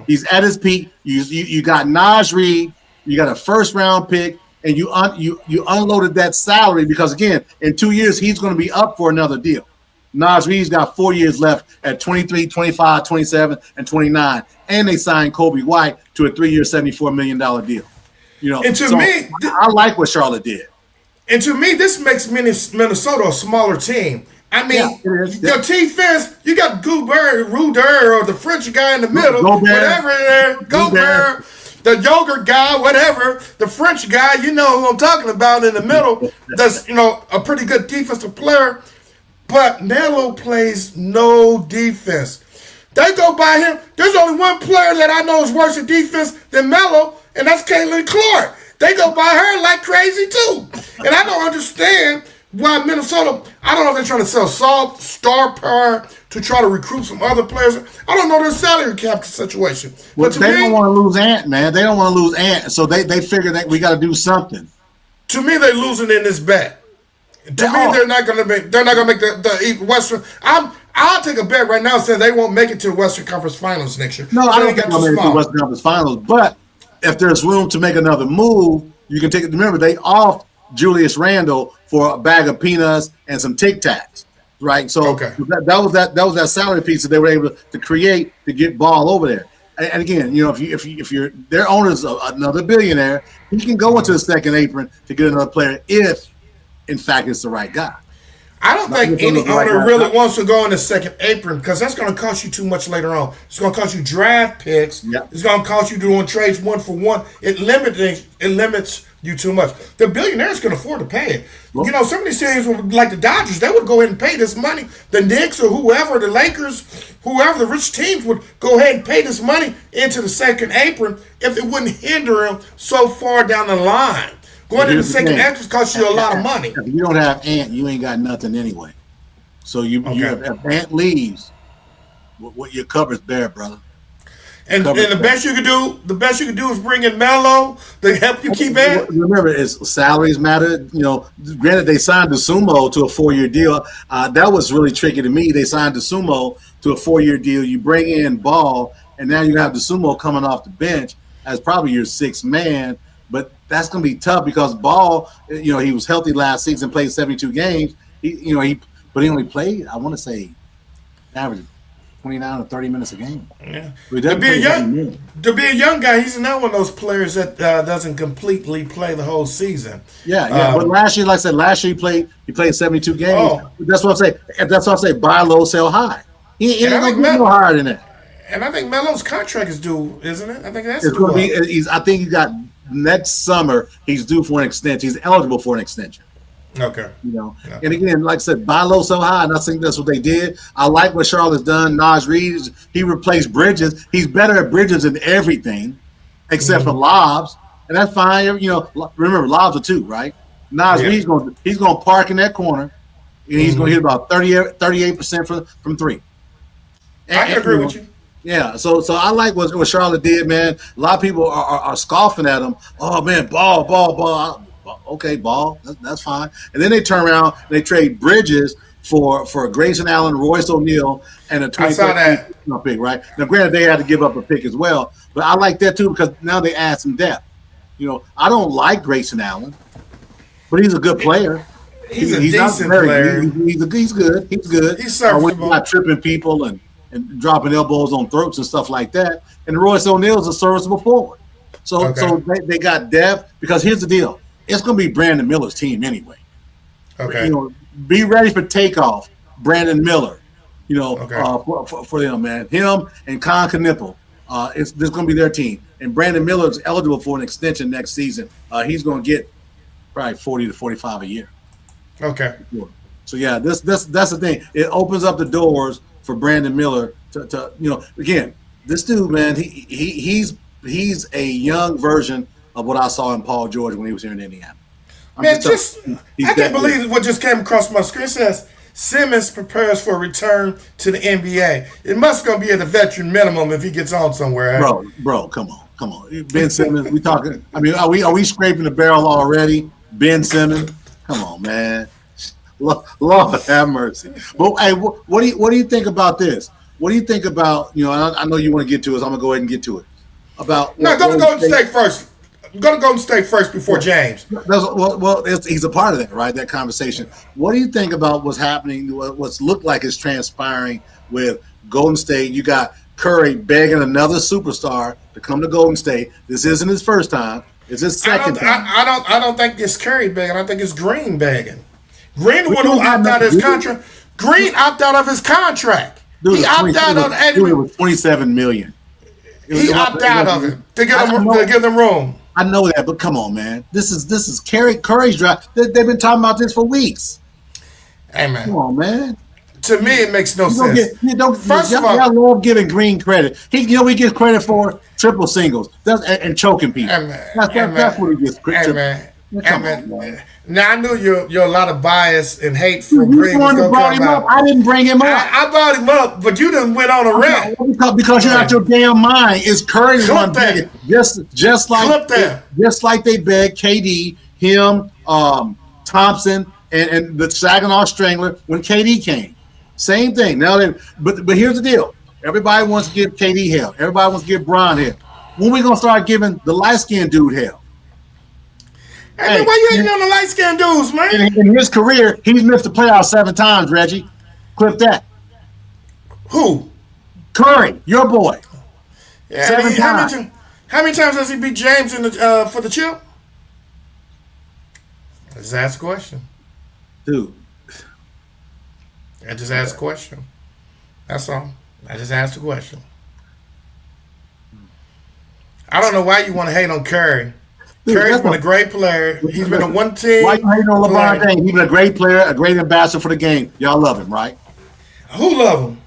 He's at his peak. You got Naj Reid, you got a first-round pick, and you unloaded that salary because, again, in 2 years, he's going to be up for another deal. Naj Reid's got 4 years left at 23, 25, 27, and 29. And they signed Kobe White to a 3-year, $74 million deal. And to me, I like what Charlotte did. And to me, this makes Minnesota a smaller team. I mean, your defense, you got Gobert, Ruder, or the French guy in the middle, Gobert, the yogurt guy, whatever, the French guy, you know who I'm talking about in the middle. That's, a pretty good defensive player. But Melo plays no defense. They go by him. There's only one player that I know is worse at defense than Melo, and that's Caitlin Clark. They go by her like crazy too. And I don't understand why Minnesota, I don't know if they're trying to sell star power to try to recruit some other players. I don't know their salary cap situation. Well, they don't want to lose Ant, man. They don't want to lose Ant. So they figure that we got to do something. To me, they're losing in this bet. To me, they're not going to make the Western. I'll take a bet right now saying they won't make it to the Western Conference Finals next year. No, I don't think they'll make it to the Western Conference Finals. But if there's room to make another move, you can take it. Remember, they offed Julius Randle for a bag of peanuts and some Tic Tacs, right? So that was that salary piece that they were able to create to get Ball over there. And again, if you're their owner's another billionaire, he can go into the second apron to get another player if, in fact, it's the right guy. I don't think any owner really wants to go in the second apron because that's going to cost you too much later on. It's going to cost you draft picks. Yep. It's going to cost you doing trades 1-for-1. It limits you too much. The billionaires can afford to pay it. Well, some of these teams, like the Dodgers, they would go ahead and pay this money. The Knicks or whoever, the Lakers, whoever, the rich teams would go ahead and pay this money into the second apron if it wouldn't hinder them so far down the line. Going to the second apron costs you a lot of money. If you don't have Ant, you ain't got nothing anyway. So if Ant leaves, what your cupboard's bare, brother. And the best you can do is bring in Melo to help you keep Ant. Remember, it's salaries matter. Granted, they signed DeSumo to a 4-year deal. That was really tricky to me. They signed DeSumo to a 4-year deal. You bring in Ball, and now you have DeSumo coming off the bench as probably your sixth man. But that's going to be tough because Ball, he was healthy last season, played 72 games. He only played, I want to say, average 29 or 30 minutes a game. Yeah. We To doesn't be a play every young, minute. to be a young guy, he's not one of those players that doesn't completely play the whole season. Yeah, yeah. But last year, like I said, last year he played 72 games. Oh. That's what I'm saying. That's what I say. Buy low, sell high. He ain't And I gonna think get no higher than that. And I think Melo's contract is due, isn't it? I think that's It's due. gonna be. I think he got next summer. He's due for an extension. He's eligible for an extension. Okay. You know, and again, like I said, buy low, sell high, and I think that's what they did. I like what Charlotte's done. Nas Reed, he replaced Bridges. He's better at Bridges than everything, except for lobs, and that's fine. You know, remember lobs are two, right? Nas Reed's he's gonna park in that corner, and he's gonna hit about 38% from three. I can agree with you. Yeah, so I like what Charlotte did, man. A lot of people are scoffing at him. Oh man, ball. Okay, ball. That's fine. And then they turn around and they trade Bridges for Grayson Allen, Royce O'Neal, and a 2013 pick, right? Now, granted, they had to give up a pick as well, but I like that too because now they add some depth. You know, I don't like Grayson Allen, but he's a good player. He's a decent player. He's good. He's good. He's serviceable. He's not tripping people and dropping elbows on throats and stuff like that. And Royce O'Neal's a serviceable forward. So they got depth because here's the deal. It's going to be Brandon Miller's team anyway. Okay. You know, be ready for takeoff, Brandon Miller. You know, for them, man. Him and Con Knipple. This is going to be their team. And Brandon Miller is eligible for an extension next season. He's going to get probably 40 to 45 a year. Okay. So yeah, that's the thing. It opens up the doors for Brandon Miller to you know, again, this dude, man, he's a young version of what I saw in Paul George when he was here in Indiana. I can't believe what just came across my screen. It says Simmons prepares for a return to the NBA. It must gonna be at a veteran minimum if he gets on somewhere. Bro, come on. Ben Simmons, we talking. I mean, are we scraping the barrel already? Ben Simmons, come on, man. Lord have mercy. But hey, what do you think about this? What do you think about, you know, I know you want to get to it, so I'm gonna go ahead and get to it. Go to Golden State first. Go to Golden State first before James. He's a part of that, right? That conversation. What do you think about what's happening? What's looked like is transpiring with Golden State? You got Curry begging another superstar to come to Golden State. This isn't his first time. It's his second time. I don't think it's Curry begging. I think it's Green begging. Green the one who opted out of his contract. Green opted out of his contract. He opted out of it. It was $27 million. He opted out of it to give them room. I know that, but come on, man. This is Curry's draft. They've been talking about this for weeks. Hey, man. Come on, man. To me, it makes no sense. First of all, I love giving Green credit. We get credit for triple singles and choking people. That's what he gets credit. Now I knew you're a lot of bias and hate for Green. You wanted to bring him up. I didn't bring him up. I brought him up, but you done went on a rant. Because you're out your damn mind. It's Curry one begging. Just like they begged KD, him, Thompson, and the Saginaw Strangler when KD came. Same thing. Now, but here's the deal. Everybody wants to give KD hell. Everybody wants to give Bron hell. When we gonna start giving the light-skinned dude hell? Hey, why you hating on the light-skinned dudes, man? In his career, he's missed the playoffs 7 times, Reggie. Clip that. Who? Curry, your boy. Yeah, 7 times. How many times has he beat James for the chip? I just asked a question. Dude. I just asked a question. That's all. I just asked a question. I don't know why you want to hate on Curry. Dude, Curry's been a great player. He's been a one team. Why you hating on LeBron James? He's been a great player, a great ambassador for the game. Y'all love him, right? Who love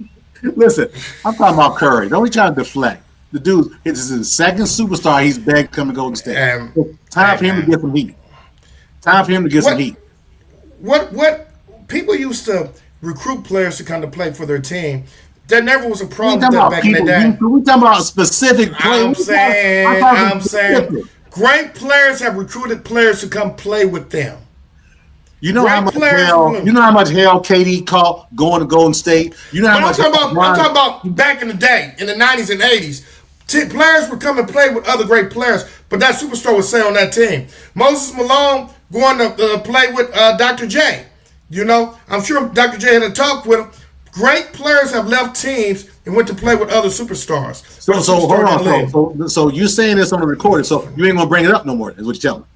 him? Listen, I'm talking about Curry. Don't be trying to deflect. The dude, it's his second superstar. He's begged to come to Golden State. Time for him to get some heat. Time for him to get some heat. What people used to recruit players to come to play for their team. That never was a problem back in the day. We're talking about specific players. I'm saying great players have recruited players to come play with them. You know how much hell KD caught going to Golden State. You know how much. I'm talking about back in the day, in the 90s and 80s. Players would come and play with other great players, but that superstar would stay on that team. Moses Malone going to play with Dr. J. You know, I'm sure Dr. J had a talk with him. Great players have left teams and went to play with other superstars. So hold on. So you're saying this on the recording, so you ain't gonna bring it up no more, is what you're telling me.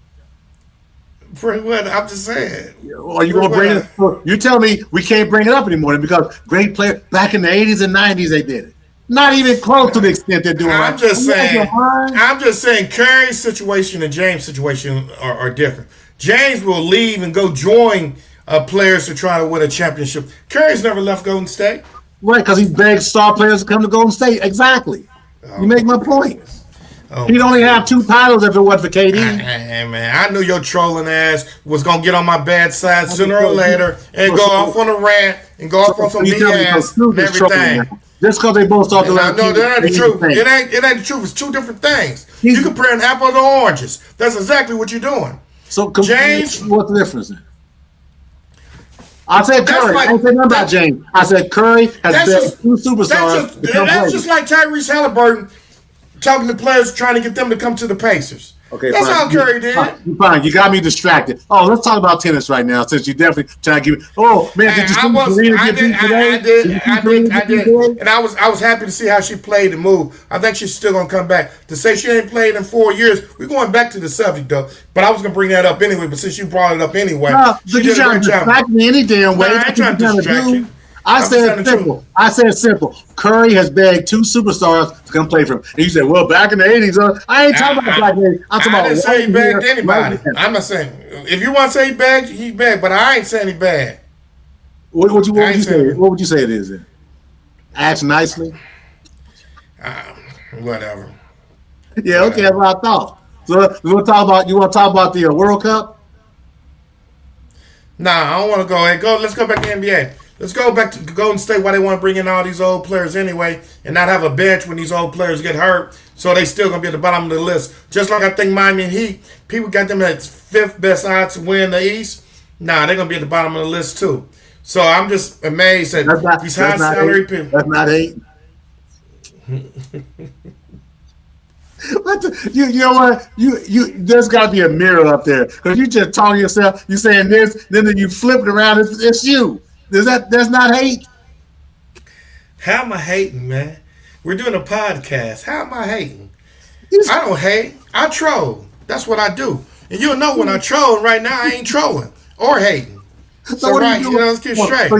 What I'm just saying. Are you gonna bring it? You tell me we can't bring it up anymore because great players back in the 80s and 90s they did it. Not even close to the extent they're doing right. I'm just saying Curry's situation and James' situation are different. James will leave and go join players to try to win a championship. Curry's never left Golden State. Right, because he begged star players to come to Golden State. Exactly. You make my point. He'd only have 2 titles if it wasn't for KD. Hey, man, I knew your trolling ass was going to get on my bad side sooner or later and go off on a rant and go off on some BS and everything. Just because they both talk about no, that ain't the truth. It ain't the truth. It's 2 different things. You comparing apples to oranges. That's exactly what you're doing. So, James, what's the difference then? I said Curry. I didn't say nothing about James. I said Curry has been 2 superstars. That's just like Tyrese Halliburton talking to players trying to get them to come to the Pacers. Okay, that's how Curry did. Fine, you got me distracted. Oh, let's talk about tennis right now, since you definitely trying to give me. Oh man, did you see Serena get beat today? I did, and I was happy to see how she played and moved. I think she's still gonna come back. To say she ain't played in 4 years, we're going back to the subject though. But I was gonna bring that up anyway. But since you brought it up anyway, she did a great job. Distract me any damn way. I ain't trying to distract you. I said simple. I said simple. Curry has begged 2 superstars to come play for him. And you said, well, back in the 80s, I ain't talking about back in the 80s. I'm talking about. I didn't say he begged anybody. I'm not saying. If you want to say he begged, but I ain't saying he begged. What would you say? What would you say it is then? Ask nicely? Whatever. Yeah, okay, that's what I thought. So you want to talk about the World Cup? Nah, I don't want to go. Hey, let's go back to the NBA. Let's go back to Golden State. Why they want to bring in all these old players anyway and not have a bench when these old players get hurt, so they still going to be at the bottom of the list. Just like I think Miami Heat, people got them at 5th best odds to win the East. Nah, they're going to be at the bottom of the list too. So I'm just amazed at these high salary people. That's not 8. You know what? You there's got to be a mirror up there because you just talking yourself. You saying this, then you flip it around. It's you. That's not hate. How am I hating, man? We're doing a podcast. How am I hating? I don't hate. I troll. That's what I do. And you'll know when I troll. Right now, I ain't trolling or hating. So right, let's get straight. So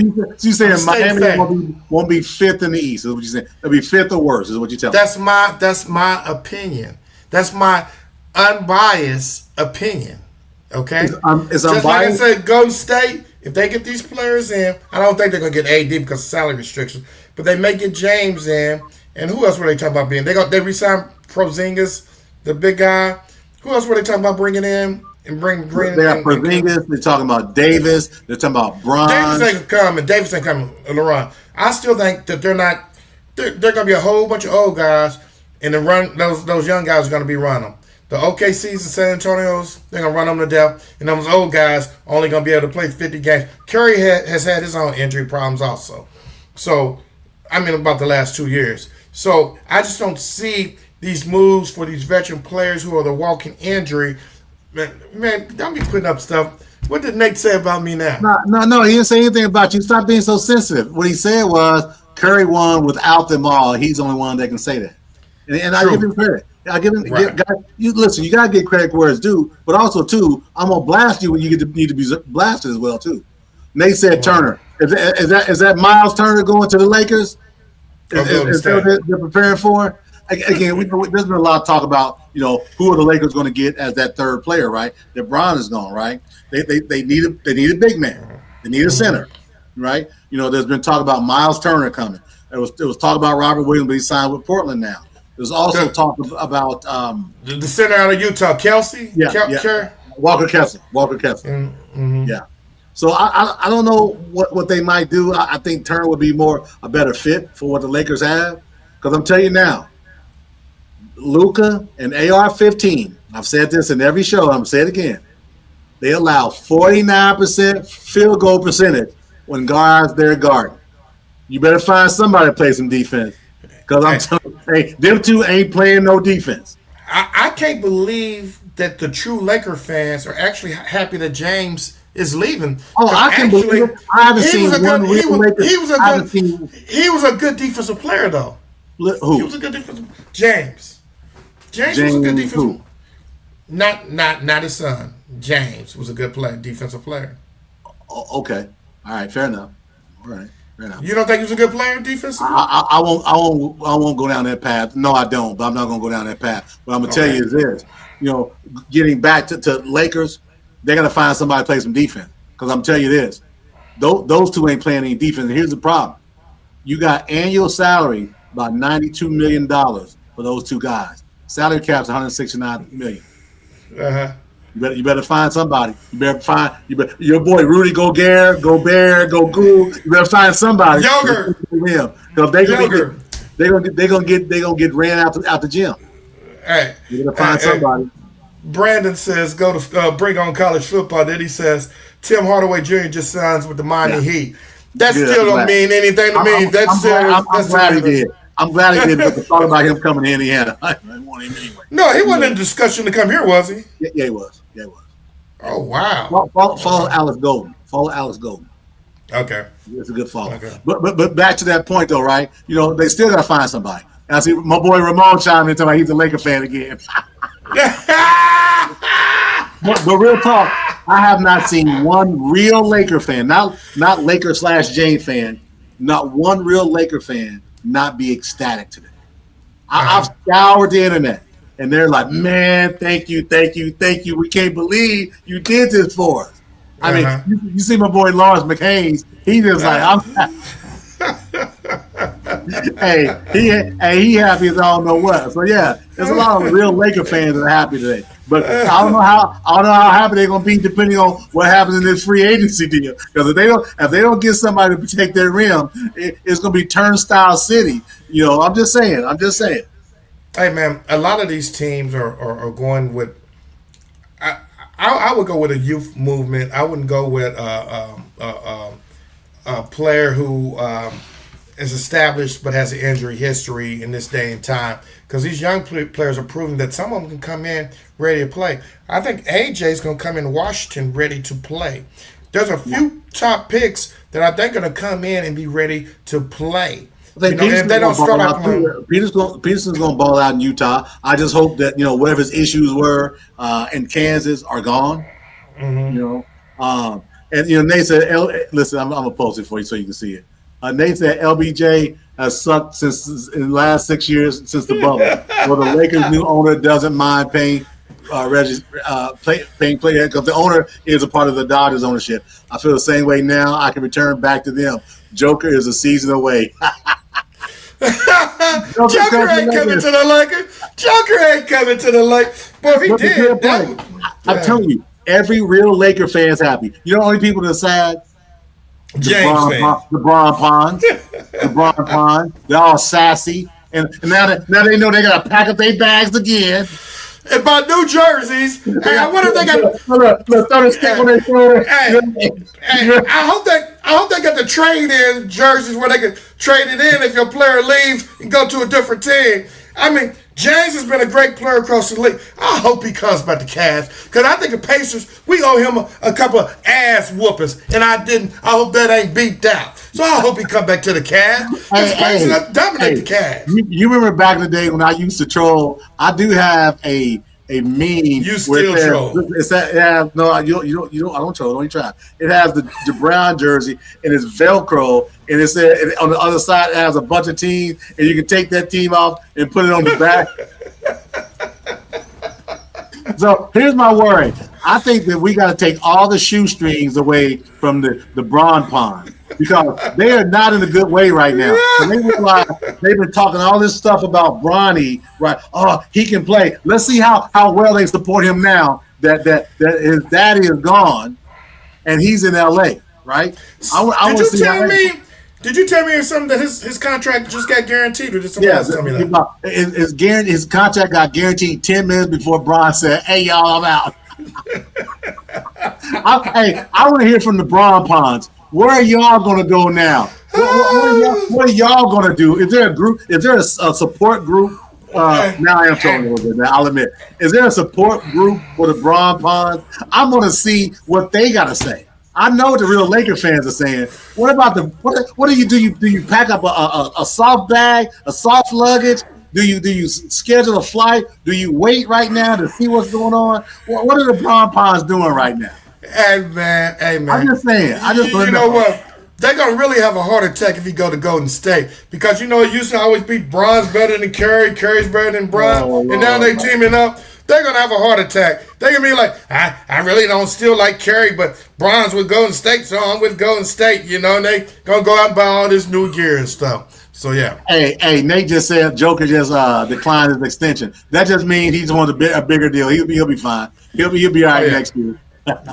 you saying Miami won't be 5th in the East? Is what you saying? It'll be 5th or worse? Is what you telling me? That's my opinion. That's my unbiased opinion. Okay. It's just unbiased. Like I said, Golden State. If they get these players in, I don't think they're gonna get AD because of salary restrictions. But they may get James in, and who else were they talking about being? They re-signed Porzingis, the big guy. Who else were they talking about bringing in and bring? They got Porzingis. They're talking about Davis. They're talking about Bron. Davis ain't coming. Davis ain't coming. LeBron. I still think that they're not. They're gonna be a whole bunch of old guys, and those young guys are gonna be running them. The OKCs and San Antonio's, they're going to run them to death. And those old guys only going to be able to play 50 games. Curry has had his own injury problems also. So, I mean, about the last 2 years. So, I just don't see these moves for these veteran players who are the walking injury. Man, don't be putting up stuff. What did Nate say about me now? No. He didn't say anything about you. Stop being so sensitive. What he said was Curry won without them all. He's the only one that can say that. And I give him credit. I give him. Right. You listen. You gotta get credit where it's due, but also too, I'm gonna blast you when you need to be blasted as well too. Nate said Turner. Is that Miles Turner going to the Lakers? Is that what they're preparing for? Again, there's been a lot of talk about who are the Lakers going to get as that 3rd player, right? That Bron is gone, right? They need a big man. They need a center, right? There's been talk about Miles Turner coming. There was talk about Robert Williams, but he signed with Portland now. There's also talk about the center out of Utah, Kelsey. Walker Kessler. Mm-hmm. Yeah. So I don't know what they might do. I think Turner would be a better fit for what the Lakers have. Because I'm telling you now, Luka and AR-15. I've said this in every show. I'm gonna say it again. They allow 49% field goal percentage when guards they're guarding. You better find somebody to play some defense. Because I'm telling you, them 2 ain't playing no defense. I can't believe that the true Laker fans are actually happy that James is leaving. Oh, 'Cause I can believe it. I haven't he seen was a one good, real Lakers. he was a I haven't good, seen he was a good defensive player though. He who was a good defensive. James was a good James defensive. who. Not his son. James was a good defensive player. Oh, okay, all right, fair enough. All right, fair enough. You don't think he was a good player defensively? I won't go down that path. No, I don't. But I'm not gonna go down that path. What I'm gonna tell you is this: getting back to Lakers, they gotta find somebody to play some defense. Because I'm telling you this, those two ain't playing any defense. And here's the problem: you got annual salary about $92 million for those two guys. Salary cap's $169 million. You better find somebody. Your boy Rudy Gobert, go Goo. You better find somebody. Yogurt. Because they gonna get ran out the gym. Hey, You better find somebody. Brandon says go to bring on college football. Then he says Tim Hardaway Jr. just signs with the Miami Heat. That still don't mean anything to me. I'm glad he did. I'm glad he did. But the thought about him coming to Indiana, I want him anyway. No, he wasn't in discussion to come here, was he? Yeah, he was. Oh wow. Follow Alex Golden. Okay. It's a good follow. Okay. But back to that point though, right? They still gotta find somebody. And I see my boy Ramon chiming in talking about he's a Laker fan again. but real talk, I have not seen one real Laker fan, not Laker/Jane fan, not one real Laker fan not be ecstatic today. I've scoured the internet, and they're like, "Man, thank you. We can't believe you did this for us." I mean, you see my boy Lawrence McHanes. He just like, he happy as I don't know what. So yeah, there's a lot of real Laker fans that are happy today. But I don't know how happy they're gonna be depending on what happens in this free agency deal. Because if they don't get somebody to protect their rim, it's gonna be turnstile city. I'm just saying. Hey man, a lot of these teams are going with. I would go with a youth movement. I wouldn't go with a player who is established but has an injury history in this day and time. Because these young players are proving that some of them can come in ready to play. I think AJ's going to come in Washington ready to play. There's a few top picks that I think are going to come in and be ready to play. If they don't start out playing. Peterson's going to ball out in Utah. I just hope that whatever his issues were in Kansas are gone. Mm-hmm. And Nate said, listen, I'm gonna post it for you so you can see it. Nate said LBJ has sucked since in the last 6 years since the bubble. Well, the Lakers' new owner doesn't mind paying paying player because the owner is a part of the Dodgers ownership. I feel the same way now. I can return back to them. Joker is a season away. Joker ain't coming to the Lakers. Joker ain't coming to the Lakers. But if he did, I'm telling you, every real Laker fan's happy. You know the only people that are sad? LeBron Pons. They're all sassy. And now they know they got to pack up their bags again. And buy new jerseys. Hey, I wonder if they got. Look, throw the stick on their shoulder. Hey, I hope they got the trade-in jerseys where they can trade it in if your player leaves and go to a different team. I mean, James has been a great player across the league. I hope he comes back to Cavs because I think the Pacers, we owe him a couple of ass whoopers, and I hope that ain't beat out. So I hope he come back to the Cavs. Pacers dominate the Cavs. You remember back in the day when I used to troll? I do have a meme. You still troll? It's that, no, you don't. I don't troll. Don't even try. It has the Brown jersey and it's Velcro, and it said on the other side it has a bunch of teams, and you can take that team off and put it on the back. So here's my worry. I think that we got to take all the shoestrings away from the Braun Pond because they are not in a good way right now. So they've been talking all this stuff about Bronny, right? Oh, he can play. Let's see how well they support him now that his daddy is gone and he's in LA, right? Did you tell me or something that his contract just got guaranteed, or did somebody else tell me that? His contract got guaranteed 10 minutes before Bron said, "Hey, y'all, I'm out." I want to hear from the Braun Ponds. Where are y'all going to go now? What are y'all going to do? Is there a group? Is there a support group Now I am trolling a little bit. Now I'll admit. Is there a support group for the Bron Ponds? I'm going to see what they got to say. I know what the real Laker fans are saying. What about the what do you do? Do you pack up a soft bag, a soft luggage? Do you schedule a flight? Do you wait right now to see what's going on? What are the Bron Ponds doing right now? Hey man. I'm just saying. You know what? They're gonna really have a heart attack if you go to Golden State because it used to always be Bron's better than Curry, Curry's better than Bron, and now they teaming up. They're gonna have a heart attack. They're gonna be like, I really don't still like Curry, but Bron's with Golden State, so I'm with Golden State. And they gonna go out and buy all this new gear and stuff. So yeah. Hey, Nate just said Joker just declined his extension. That just means he's on a bigger deal. He'll be fine. He'll be all right next year.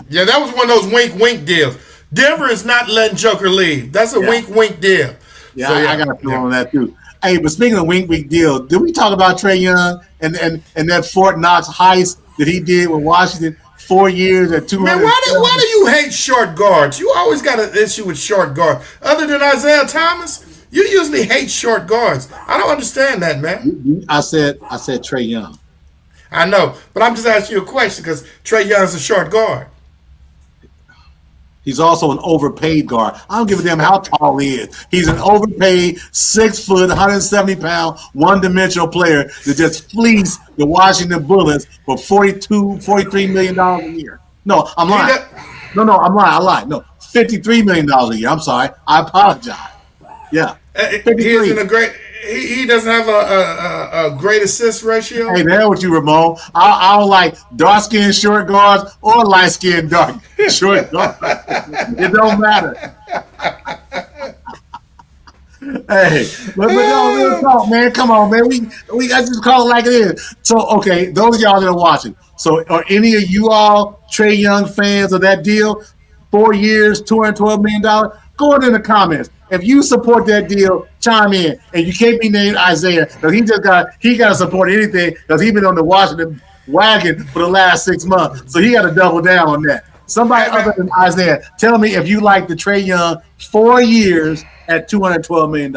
Yeah, that was one of those wink deals. Denver is not letting Joker leave. That's a wink deal. Yeah, so, I got a feeling on that too. Hey, but speaking of wink deal, did we talk about Trae Young and that Fort Knox heist that he did with Washington? 4 years at 200. Man, why do you hate short guards? You always got an issue with short guards. Other than Isaiah Thomas, you usually hate short guards. I don't understand that, man. I said Trae Young. I know, but I'm just asking you a question because Trae Young's a short guard. He's also an overpaid guard. I don't give a damn how tall he is. He's an overpaid, 6 foot, 170-pound, one-dimensional player that just fleeced the Washington Bullets for $43 million a year. No, I'm lying. No, I'm lying. I lied. No, $53 million a year. I'm sorry. I apologize. Yeah. He doesn't have a great assist ratio. Hey, the hell with you, Ramon. I don't like dark-skinned short guards or light-skinned short guards. It don't matter. Hey, but no, real talk, man. Come on, man. We got to just call it like it is. So, okay, those of y'all that are watching. So, are any of you all Trae Young fans of that deal? 4 years, $212 million? Go in the comments. If you support that deal, chime in. And you can't be named Isaiah because he got to support anything because he's been on the Washington wagon for the last 6 months. So he got to double down on that. Somebody other than Isaiah, tell me if you like the Trae Young 4 years at $212 million.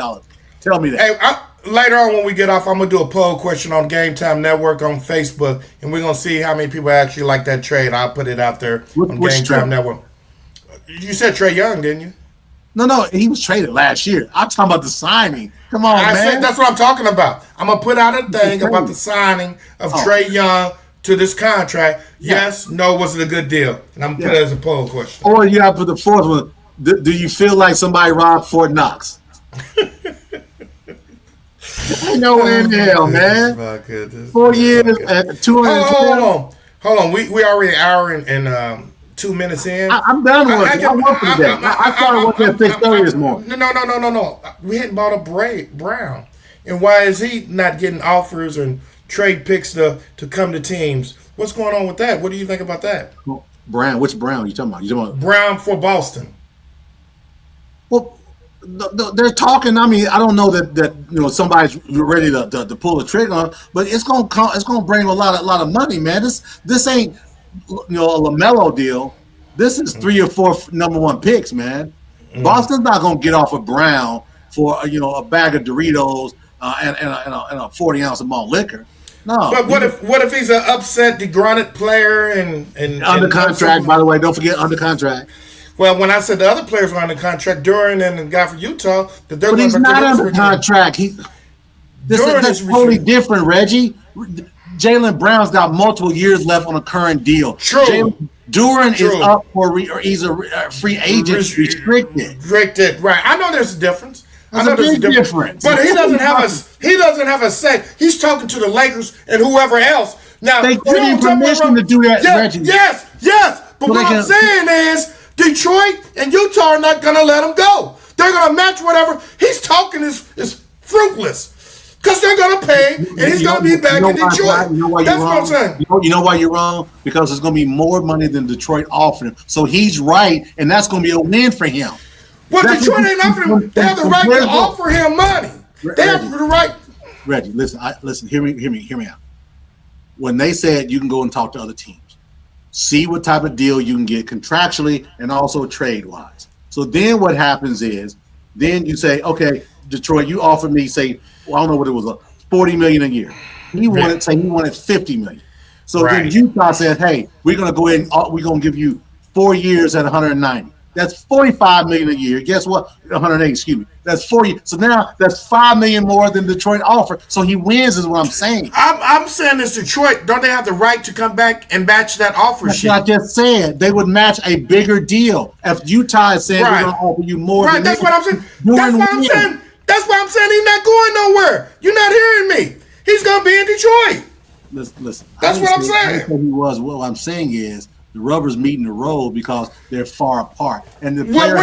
Tell me that. Hey, later on when we get off, I'm going to do a poll question on Game Time Network on Facebook, and we're going to see how many people actually like that trade. I'll put it out there on Game Time Network. You said Trae Young, didn't you? No, he was traded last year. I'm talking about the signing. Come on, man. Said that's what I'm talking about. I'm going to put out a thing about the signing of Trae Young to this contract. Yes, no, was it a good deal? And I'm going to put it as a poll question. Or you have for the fourth one, do you feel like somebody robbed Fort Knox? Ain't no way in hell, man. My goodness. 4 years at 200. Hold on. We already an hour and 2 minutes in. I'm done working. I'm working today. I started working at 6:30 this morning. No. We hadn't bought up Brown. And why is he not getting offers and trade picks to come to teams? What's going on with that? What do you think about that? Brown, which Brown are you talking about? You talking about Brown for Boston? Well, they're talking. I mean, I don't know that somebody's ready to pull the trigger on, but it's gonna bring a lot of money, man. This ain't a LaMelo deal. This is 3 or 4 number 1 picks, man. Boston's not gonna get off of Brown for a bag of Doritos and a 40-ounce of malt liquor. No. But what if he's an upset, degrunted player and under contract? By the way, don't forget under contract. Well, when I said the other players were under contract, Duran and the guy for Utah, that they're but he's not under contract. That's totally different, Reggie. Jaylen Brown's got multiple years left on a current deal. True. Duran is up for he's a free agent, restricted. Right. I know there's a difference. There's a big difference. But he doesn't have a say. He's talking to the Lakers and whoever else. Now they give him permission to do that, Reggie. Yes. But what I'm saying is Detroit and Utah are not going to let him go. They're going to match whatever. He's talking is fruitless because they're going to pay and he's going to be back in Detroit. That's what I'm saying. You know why you're wrong? Because there's going to be more money than Detroit offering him. So he's right, and that's going to be a win for him. Well, Detroit ain't offering him. They have the right to offer him money. They have the right. Reggie, listen. Hear me out. When they said you can go and talk to other teams, see what type of deal you can get contractually and also trade-wise. So then what happens is, then you say, okay, Detroit, you offered me, say, well, I don't know what it was, $40 million a year. He wanted $50 million. So then Right. Utah said, "Hey, we're going to go ahead and we're going to give you 4 years at 190. That's $45 million a year. Guess what? 180. Excuse me. That's 40. So now that's $5 million more than Detroit offered. So he wins, is what I'm saying. I'm saying this Detroit, don't they have the right to come back and match that offer That's sheet? what I just said. They would match a bigger deal if Utah is saying Right. we're going to offer you more. Right, than that's this. what I'm saying. You're That's in what I'm win. saying. That's why I'm saying he's not going nowhere. You're not hearing me. He's gonna be in Detroit. Listen. That's I what I'm didn't say- I saying. didn't say he was. What I'm saying is the rubber's meeting the road because they're far apart, and the player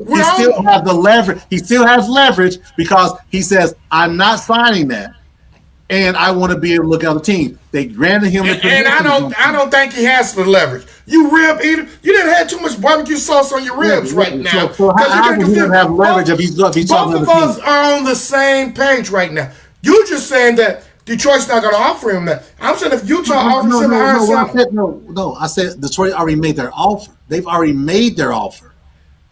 he still has the leverage. He still has leverage because he says, "I'm not signing that, and I want to be able to look at the team." They granted him the And I don't think he has the leverage. You rib eater, you didn't have too much barbecue sauce on your ribs right now. So how can he have leverage if he's talking Both to of the us team? are on the same page right now. You just saying that Detroit's not going to offer him that. I'm saying if Utah offers him a higher salary, I said Detroit already made their offer. They've already made their offer.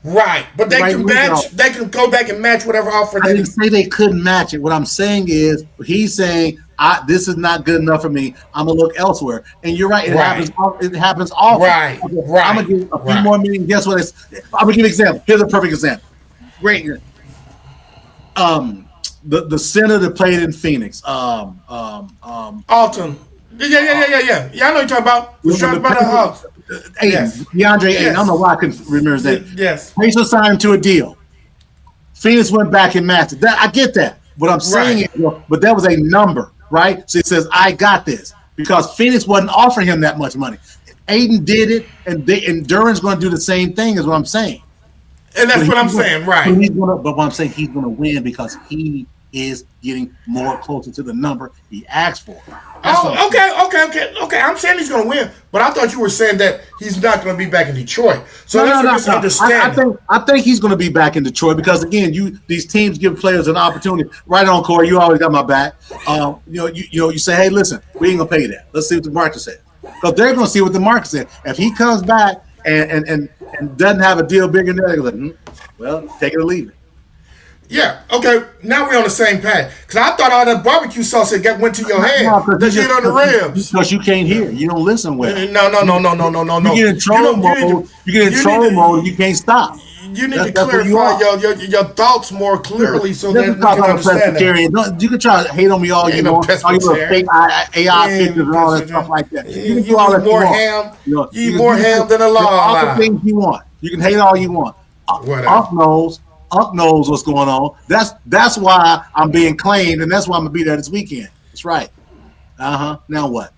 right? But they Right, can we match. know. They can go back and match whatever offer I they. didn't say they couldn't match it. What I'm saying is he's saying this is not good enough for me. I'm gonna look elsewhere. And you're right. It Right. happens. It happens often. Right, right, I'm gonna give a few right. more million. Guess what? I'm gonna give an example. Here's a perfect example. Great. The center that played in Phoenix. Alton. Yeah. I know you're talking about. Was trying about the house. Aiden, Yes. DeAndre Aiden. Yes. I don't know why I couldn't remember his name. Yes. Pacers signed him to a deal. Phoenix went back and matched it. I get that. What I'm saying Right. is, but that was a number, right? So it says, I got this. Because Phoenix wasn't offering him that much money. Aiden did it, and Duran's going to do the same thing, is what I'm saying. And that's But what I'm he's gonna- saying, right? But what I'm saying, he's going to win because he is getting more closer to the number he asked for. That's what I'm saying. Okay. I'm saying he's going to win, but I thought you were saying that he's not going to be back in Detroit. So No. that's a misunderstanding. I think he's going to be back in Detroit because again, these teams give players an opportunity. Right on, Corey. You always got my back. You say, hey, listen, we ain't gonna pay that. Let's see what the market said because they're going to see what the market said. If he comes back and doesn't have a deal bigger than that, they're like, well, take it or leave it. Yeah. Okay. Now we're on the same page. Because I thought all that barbecue sauce that went to your head. That you get on the ribs. Because you can't hear. You don't listen well. No. You get in troll mode. You get in troll mode. You can't stop. You need to That's what you clarify your thoughts more clearly so that we can understand that. You can try to hate on me all you no want. All you little fake AI pictures and all that stuff like that. You can do all that more you want. ham. You can eat more do ham than a law. all the things you want. You can hate all you want. Whatever. Unc knows what's going on. That's why I'm being claimed, and that's why I'm gonna be there this weekend. That's right. Now what?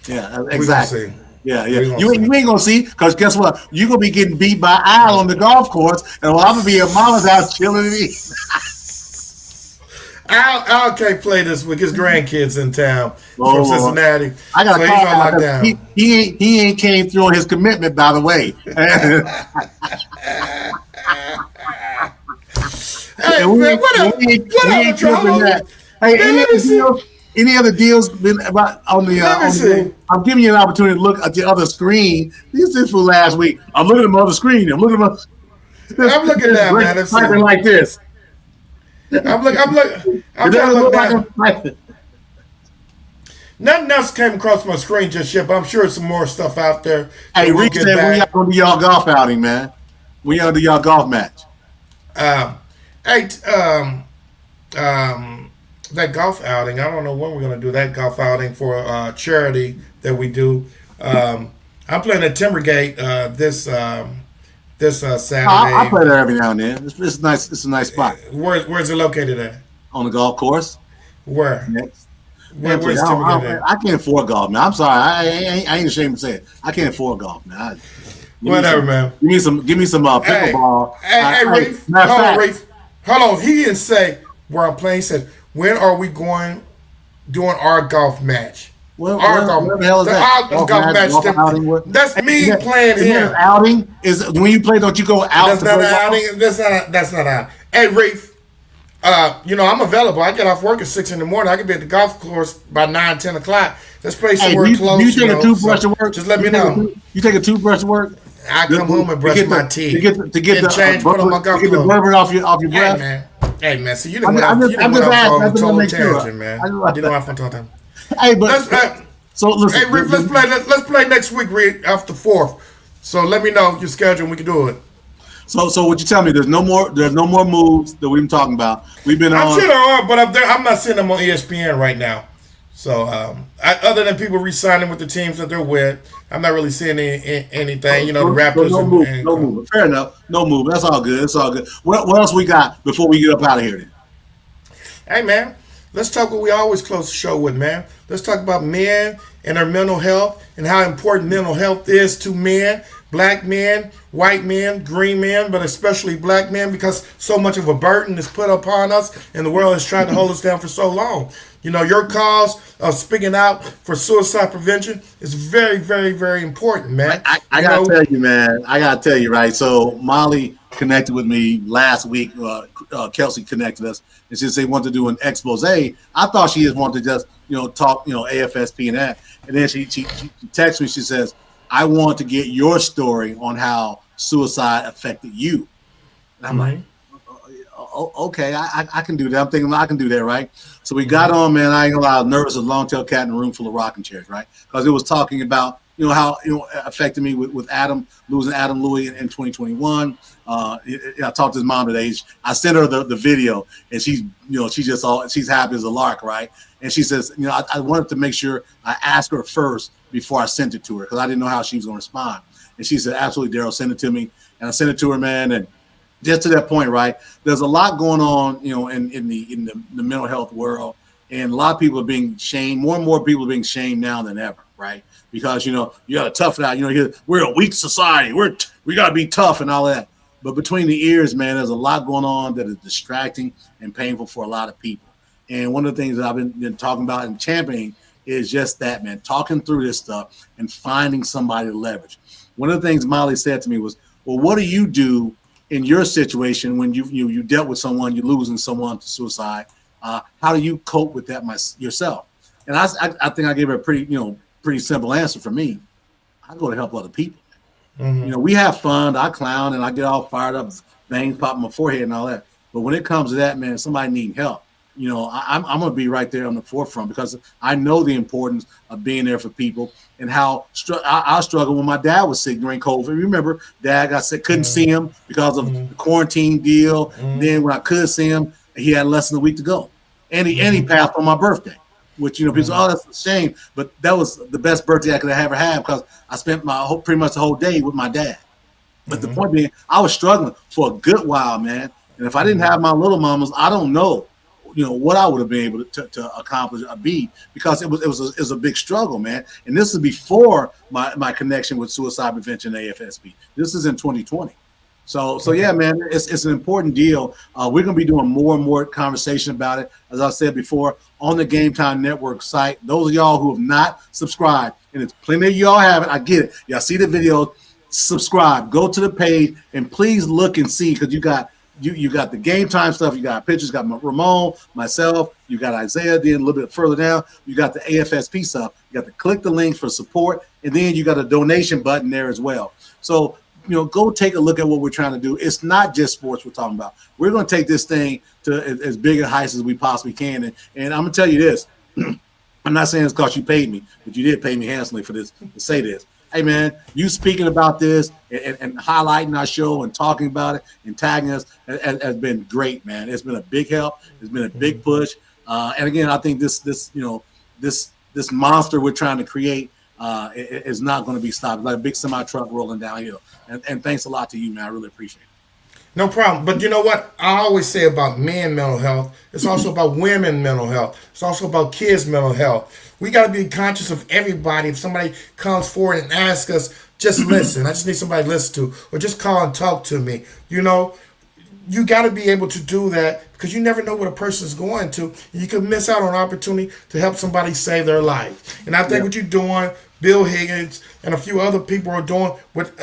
Yeah, exactly. Yeah. You ain't gonna see because guess what? You're gonna be getting beat by Al on the golf course, and I'm gonna be at Mama's house chilling and eating. Al can't play this week. His grandkids in town from Cincinnati. I got so to he's on call lockdown. He ain't came through on his commitment, by the way. Hey, man, whatever, Charles. Hey, Man, any other deals been about on the? I'm giving you an opportunity to look at the other screen. This is for last week. I'm looking at my other screen. I'm looking down, man. Let's see. Typing like this. I'm trying to look down. Nothing else came across my screen just yet, but I'm sure some more stuff out there. Hey, Rick said we out gonna do y'all golf outing, man. We out to do y'all golf match. That golf outing. I don't know when we're gonna do that golf outing for charity that we do. I'm playing at Timbergate this Saturday. I play there every now and then. It's nice. It's a nice spot. Where's it located at? On the golf course. Where? Next. Where's Timbergate at? I can't afford golf, man. I'm sorry. I ain't ashamed to say it. I can't afford golf, man. Whatever, man. Give me some pickleball. Hey, Reef. Hold on, Reef. Hold on. He didn't say where I'm playing. He said, when are we doing our golf match? Where the hell is that? Our golf match. That's me playing here. Outing is when you play. Don't you go out? That's not an outing. That's not an outing. Hey, Reef. I'm available. I get off work at 6 in the morning. I can be at the golf course by 9, 10 o'clock. Let's play somewhere close. You take a toothbrush to work? Just let me know. You take a toothbrush to work? I come home and brush my teeth. To get the change, put on my golf to get the clothes. bourbon off your breath. Hey, man. Hey man, see you I'm didn't went just, I'm off. just, You I'm didn't went just off asking. I on a just want to total make sure. tangent, man. I You just, know off on total. hey, but Let's so listen. hey Rick, let's play next week, Rick, after 4th. So let me know your schedule and we can do it. So what you tell me? There's no more moves that we've been talking about. We've been I'm on. sure there are, but I'm not seeing them on ESPN right now. So other than people re-signing with the teams that they're with, I'm not really seeing anything. You know, the So Raptors no and, move, and no movement. Fair enough. No movement. That's all good. It's all good. What else we got before we get up out of here? Then. hey man, let's talk what we always close the show with, man. Let's talk about men and their mental health and how important mental health is to men, black men, white men, green men, but especially black men, because so much of a burden is put upon us and the world has tried to hold us down for so long. You know, your cause of speaking out for suicide prevention is very, very, very important, man. I You gotta know, tell you, man. I gotta tell you, right? So Molly connected with me last week. Kelsey connected us, and she said they wanted to do an expose. I thought she just wanted to just talk AFSP and that, and then she texted me. She says, "I want to get your story on how suicide affected you." And I'm like, mm-hmm, okay, I can do that. I'm thinking I can do that, right? So we got on, man. I ain't gonna lie, I was nervous as a long tail cat in a room full of rocking chairs, right? Because it was talking about how affected me with Adam losing Adam Louis in 2021. I talked to his mom today. I sent her the video, and she's happy as a lark, right? And she says, I wanted to make sure I asked her first before I sent it to her because I didn't know how she was gonna respond. And she said, absolutely, Daryl, send it to me. And I sent it to her, man, and just to that point, right? There's a lot going on, in the mental health world, and a lot of people are being shamed. More and more people are being shamed now than ever, right? Because you got to tough it out. We're a weak society. We got to be tough and all that. But between the ears, man, there's a lot going on that is distracting and painful for a lot of people. And one of the things that I've been talking about and championing is just that, man, talking through this stuff and finding somebody to leverage. One of the things Molly said to me was, well, what do you do in your situation when you dealt with someone, you're losing someone to suicide? How do you cope with that yourself? And I think I gave her a pretty simple answer. For me, I go to help other people. mm-hmm, We have fun. I clown and I get all fired up, veins pop in my forehead and all that. But when it comes to that, man, somebody needing help, I'm going to be right there on the forefront because I know the importance of being there for people and how I struggled when my dad was sick during COVID. Remember, Dad got sick, couldn't see him because of the quarantine deal. mm-hmm, Then when I could see him, he had less than a week to go. And he passed on my birthday, which, people say, oh, that's a shame. But that was the best birthday I could have ever had because I spent pretty much the whole day with my dad. But the point being, I was struggling for a good while, man. And if I didn't have my little mamas, I don't know, what I would have been able to accomplish or be, because it was a big struggle, man. And this is before my connection with suicide prevention AFSP. This is in 2020. So yeah, man, it's an important deal. We're gonna be doing more and more conversation about it. As I said before, on the Game Time Network site. Those of y'all who have not subscribed, and it's plenty of y'all haven't. I get it. Y'all see the video, subscribe. Go to the page and please look and see, because you got the Game Time stuff. You got pictures. Got Ramon, myself. You got Isaiah. Then a little bit further down, you got the AFSP stuff. You got to click the link for support, and then you got a donation button there as well. So go take a look at what we're trying to do. It's not just sports we're talking about. We're going to take this thing to as big a heights as we possibly can. And I'm going to tell you this. I'm not saying it's because you paid me, but you did pay me handsomely for this, to say this. Hey, man, you speaking about this and highlighting our show and talking about it and tagging us has been great, man. It's been a big help. It's been a big push. And again, I think this monster we're trying to create is not going to be stopped. It's like a big semi truck rolling downhill. And thanks a lot to you, man. I really appreciate it. No problem. But you know what? I always say about men mental health, it's also about women mental health. It's also about kids mental health. We got to be conscious of everybody. If somebody comes forward and asks us, just listen. I just need somebody to listen to, or just call and talk to me. You got to be able to do that, because you never know what a person's going to. You could miss out on an opportunity to help somebody save their life. And I think what you're doing, Bill Higgins and a few other people are doing with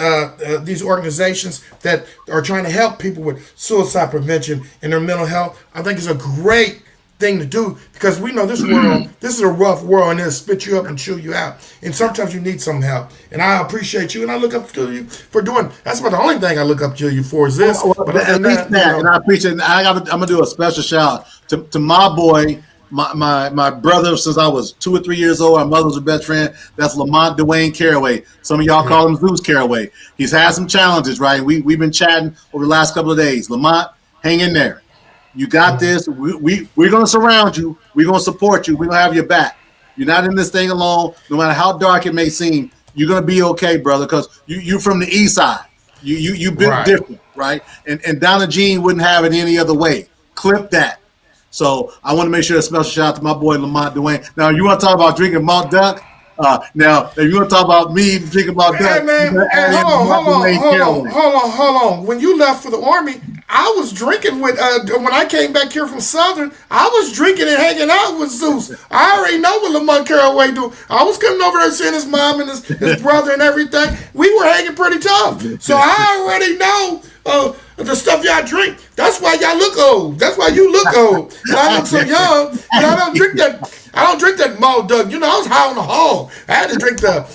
these organizations that are trying to help people with suicide prevention and their mental health, I think is a great thing to do because we know this world, this is a rough world, and it'll spit you up and chew you out. And sometimes you need some help. And I appreciate you, and I look up to you for doing. That's about the only thing I look up to you for is this. But at least that, and I appreciate it. I'm gonna do a special shout out to my boy, my brother since I was 2 or 3 years old. Our mother was a best friend. That's Lamont Dwayne Caraway. Some of y'all call him Zeus Caraway. He's had some challenges, right? We've been chatting over the last couple of days. Lamont, hang in there. You got this. We're going to surround you. We're going to support you. We're going to have your back. You're not in this thing alone. No matter how dark it may seem, you're going to be okay, brother, because you're from the east side. You've been different, right? And Donna Jean wouldn't have it any other way. Clip that. So I want to make sure a special shout out to my boy Lamont Dwayne. Now, you want to talk about drinking malt duck? Now, if you want to talk about me drinking malt duck, hold on. When you left for the Army, I was drinking with, when I came back here from Southern, I was drinking and hanging out with Zeus. I already know what Lamont Caraway do. I was coming over there seeing his mom and his brother and everything. We were hanging pretty tough. So I already know the stuff y'all drink. That's why y'all look old. That's why you look old. And I look so young. And I don't drink that malt duck. You know, I was high on the hog. I had to drink the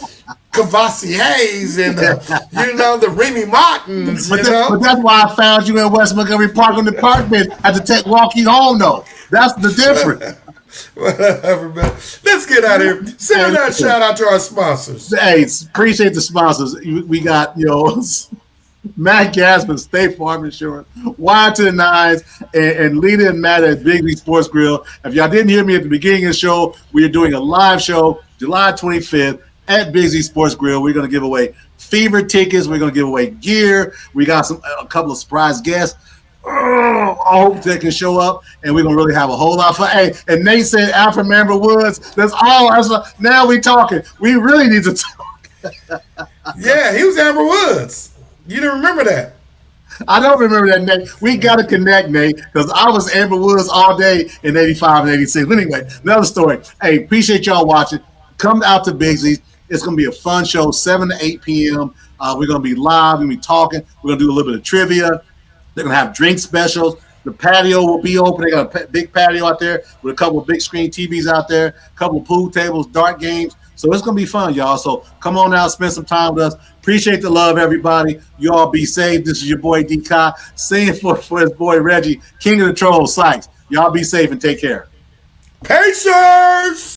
Cavassiers and the Remy Martins. But that's why I found you in West Montgomery Park on the park bench. I had to walk you home, though. That's the difference. Whatever, man. Let's get out of here. Send that shout out to our sponsors. Hey, appreciate the sponsors. We got, Matt Gaspin, State Farm Insurance, Wide to the Nines, and Lita and Matt at Bigsby Sports Grill. If y'all didn't hear me at the beginning of the show, we are doing a live show July 25th at Bigsby Sports Grill. We're going to give away fever tickets. We're going to give away gear. We got a couple of surprise guests. I hope they can show up, and we're going to really have a whole lot of fun. Hey, and Nate said Alfred Amber Woods. Now we talking. We really need to talk. Yeah, he was Amber Woods. You didn't remember that? I don't remember that, Nate. We got to connect, Nate, because I was Amber Woods all day in 85 and 86. But anyway, another story. Hey, appreciate y'all watching. Come out to Bigsy's. It's going to be a fun show, 7 to 8 p.m. We're going to be live. We're going to be talking. We're going to do a little bit of trivia. They're going to have drink specials. The patio will be open. They got a big patio out there with a couple of big screen TVs out there, a couple of pool tables, dart games. So it's going to be fun, y'all. So come on out, spend some time with us. Appreciate the love, everybody. You all be safe. This is your boy D. Kai, singing for his boy Reggie, King of the Trolls, Sykes. Y'all be safe and take care. Pacers!